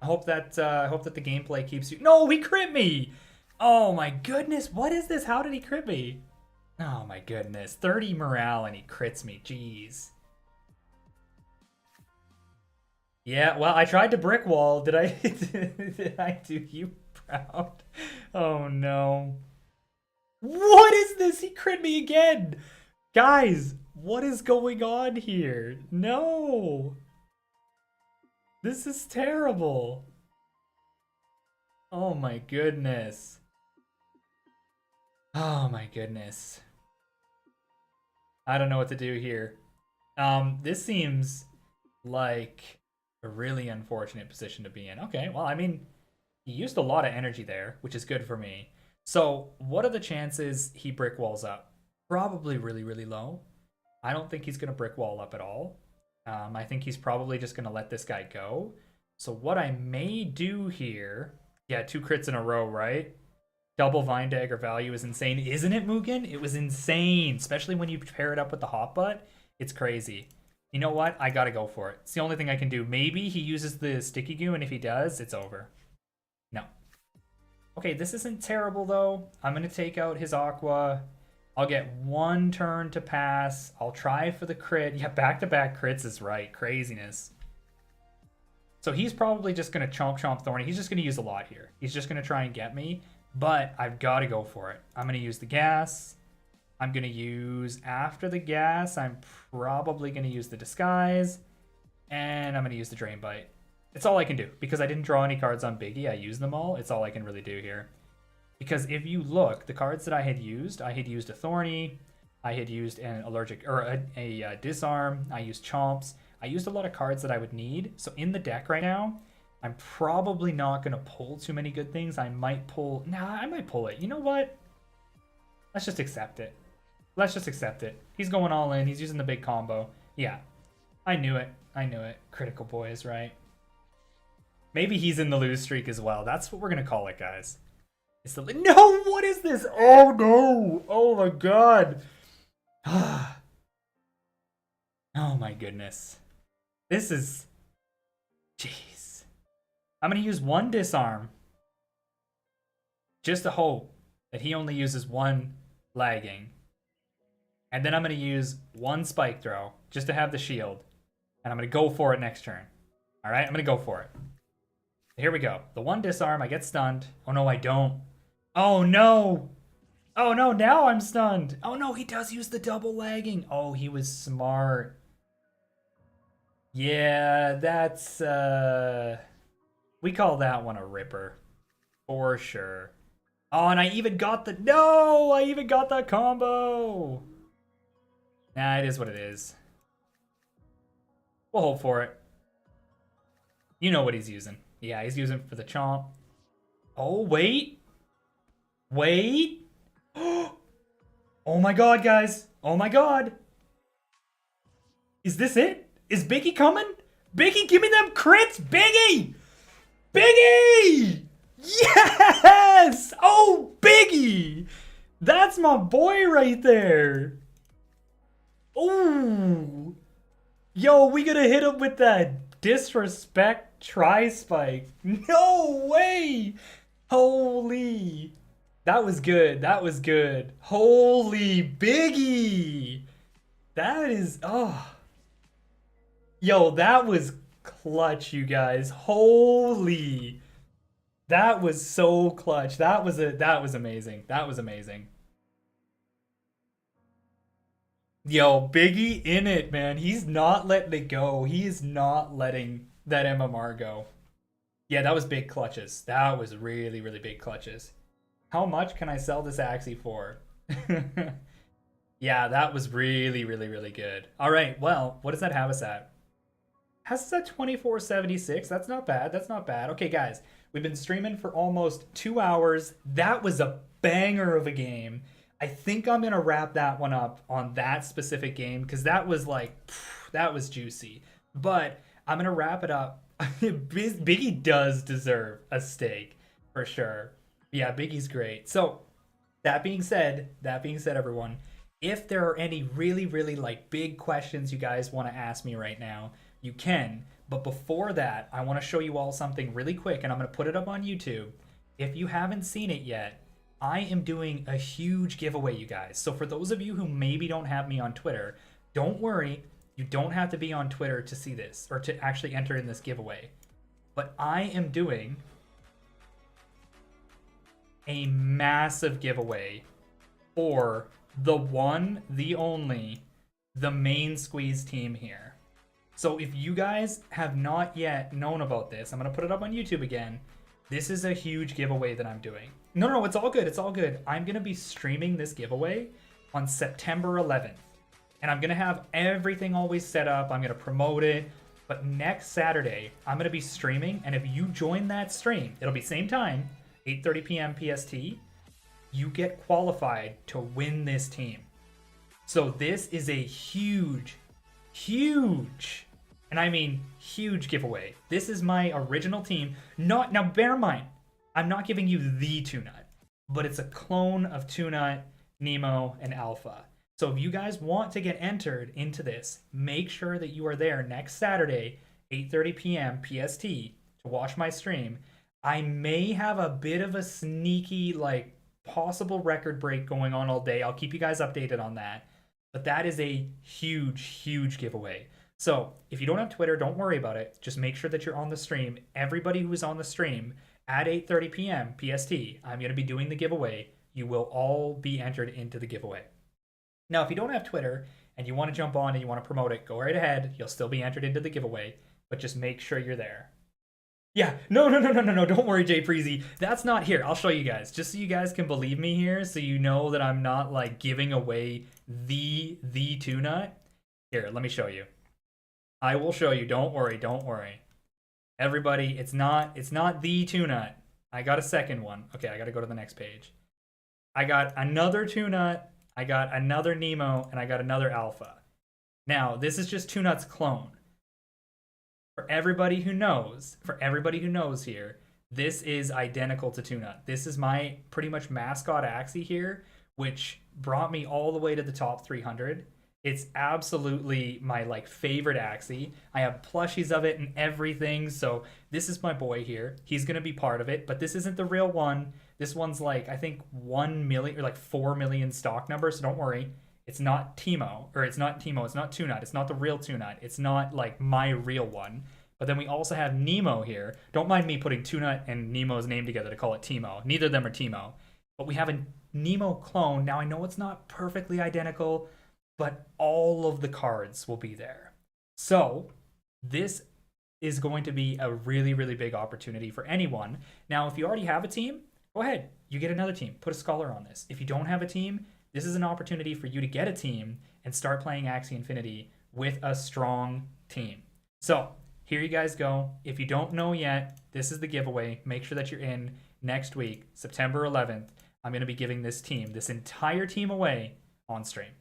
I hope that the gameplay keeps you. No, he crit me. Oh my goodness, what is this? How did he crit me? Oh my goodness, 30 morale and he crits me. Jeez. Yeah, well, I tried to brick wall. Did I did I do you proud? Oh no. What is this? He crit me again. Guys, what is going on here? No. This is terrible. Oh my goodness. Oh my goodness. I don't know what to do here. This seems like a really unfortunate position to be in. Okay, well, I mean, he used a lot of energy there, which is good for me. So, what are the chances he brick walls up? Probably really, really low. I don't think he's going to brick wall up at all. I think he's probably just going to let this guy go. So what I may do here... Yeah, 2 crits in a row, right? Double Vine Dagger value is insane. Isn't it, Mugen? It was insane. Especially when you pair it up with the hot butt. It's crazy. You know what? I gotta go for it. It's the only thing I can do. Maybe he uses the sticky goo, and if he does, it's over. No. Okay, this isn't terrible, though. I'm going to take out his Aqua. I'll get 1 turn to pass. I'll try for the crit. Yeah, back-to-back crits is right. Craziness. So he's probably just going to chomp Thorny. He's just going to use a lot here. He's just going to try and get me. But I've got to go for it. I'm going to use the gas. I'm going to use, after the gas, I'm probably going to use the disguise. And I'm going to use the Drain Bite. It's all I can do. Because I didn't draw any cards on Biggie. I used them all. It's all I can really do here. Because if you look, the cards that I had used a Thorny, I had used an allergic, or a Disarm, I used Chomps. I used a lot of cards that I would need. So in the deck right now, I'm probably not going to pull too many good things. I might pull, I might pull it. You know what? Let's just accept it. Let's just accept it. He's going all in. He's using the big combo. Yeah, I knew it. I knew it. Critical boys, right? Maybe he's in the lose streak as well. That's what we're going to call it, guys. It's the no, what is this? Oh no! Oh my god! Oh my goodness! This is, jeez. I'm gonna use 1 disarm, just to hope that he only uses 1 lagging, and then I'm gonna use 1 spike throw just to have the shield, and I'm gonna go for it next turn. All right, I'm gonna go for it. Here we go. The 1 disarm, I get stunned. Oh no, I don't. Oh no! Oh no, now I'm stunned! Oh no, he does use the double lagging! Oh, he was smart. Yeah, that's, we call that one a ripper. For sure. Oh, and I even got the, no! I even got that combo! Nah, it is what it is. We'll hope for it. You know what he's using. Yeah, he's using for the chomp. Oh, wait! Wait! Oh my god, guys! Oh my god! Is this it? Is Biggie coming? Biggie, give me them crits! Biggie! Biggie! Yes! Oh, Biggie! That's my boy right there! Oh! Yo, we gonna hit him with that disrespect Tri-Spike. No way! Holy. That was good. That was good. Holy Biggie. That is, oh. Yo, that was clutch, you guys. Holy. That was so clutch. That was amazing. That was amazing. Yo, Biggie in it, man. He's not letting it go. He is not letting that MMR go. Yeah, that was big clutches. That was really, really big clutches. How much can I sell this Axie for? Yeah, that was really, really, really good. All right, well, what does that have us at? Has us at 2476. That's not bad. That's not bad. Okay, guys, we've been streaming for almost 2 hours. That was a banger of a game. I think I'm going to wrap that one up on that specific game because that was like, that was juicy. But I'm going to wrap it up. Biggie does deserve a steak for sure. Yeah, Biggie's great. So that being said, everyone, if there are any really, really like big questions you guys want to ask me right now, you can. But before that, I want to show you all something really quick, and I'm going to put it up on YouTube. If you haven't seen it yet, I am doing a huge giveaway, you guys. So for those of you who maybe don't have me on Twitter, don't worry. You don't have to be on Twitter to see this or to actually enter in this giveaway. But I am doing a massive giveaway for the one, the only, the main squeeze team here. So if you guys have not yet known about this, I'm going to put it up on YouTube again. This is a huge giveaway that I'm doing. No, it's all good. It's all good. I'm going to be streaming this giveaway on September 11th. And I'm going to have everything always set up. I'm going to promote it. But next Saturday, I'm going to be streaming. And if you join that stream, it'll be same time, 8:30 p.m. PST. You get qualified to win this team. So this is a huge, and I mean huge giveaway. This is my original team. Now bear in mind, I'm not giving you the Two-Nut, but it's a clone of Two-Nut, Nemo, and Alpha. So if you guys want to get entered into this, make sure that you are there next Saturday, 8:30 p.m. PST, to watch my stream. I may have a bit of a sneaky, like, possible record break going on all day. I'll keep you guys updated on that. But that is a huge giveaway. So if you don't have Twitter, don't worry about it. Just make sure that you're on the stream. Everybody who is on the stream at 8:30 p.m. PST, I'm going to be doing the giveaway. You will all be entered into the giveaway. Now, if you don't have Twitter and you want to jump on and you want to promote it, go right ahead. You'll still be entered into the giveaway, but just make sure you're there. Yeah, no, don't worry, Jay Preezy. That's not here. I'll show you guys, just so you guys can believe me here, so you know that I'm not, like, giving away the Two-Nut. Here, let me show you. I will show you. Don't worry. Everybody, it's not the Two-Nut. I got a second one. Okay, I got to go to the next page. I got another Two-Nut, I got another Nemo, and I got another Alpha. Now, this is just Two-Nut's clone. For everybody who knows here, this is identical to Two-Nut. This is my pretty much mascot Axie here, which brought me all the way to the top 300. It's absolutely my, like, favorite Axie. I have plushies of it and everything, so this is my boy here. He's going to be part of it, but this isn't the real one. This one's, like, I think 1 million or like 4 million stock number, so don't worry. It's not Timo, it's not Two-Nut, it's not the real Two-Nut, it's not, like, my real one. But then we also have Nemo here. Don't mind me putting Two-Nut and Nemo's name together to call it Timo. Neither of them are Timo. But we have a Nemo clone. Now, I know it's not perfectly identical, but all of the cards will be there. So this is going to be a really, really big opportunity for anyone. Now, if you already have a team, go ahead. You get another team. Put a scholar on this. If you don't have a team, this is an opportunity for you to get a team and start playing Axie Infinity with a strong team. So here you guys go. If you don't know yet, this is the giveaway. Make sure that you're in next week, September 11th. I'm going to be giving this entire team away on stream.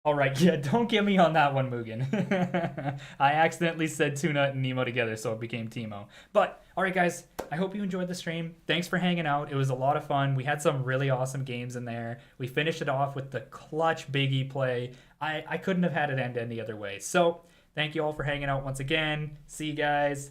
All right, yeah, don't get me on that one, Mugen. I accidentally said Two-Nut and Nemo together, so it became Timo. But, all right, guys, I hope you enjoyed the stream. Thanks for hanging out. It was a lot of fun. We had some really awesome games in there. We finished it off with the clutch Biggie play. I couldn't have had it end any other way. So Thank you all for hanging out once again. See you guys.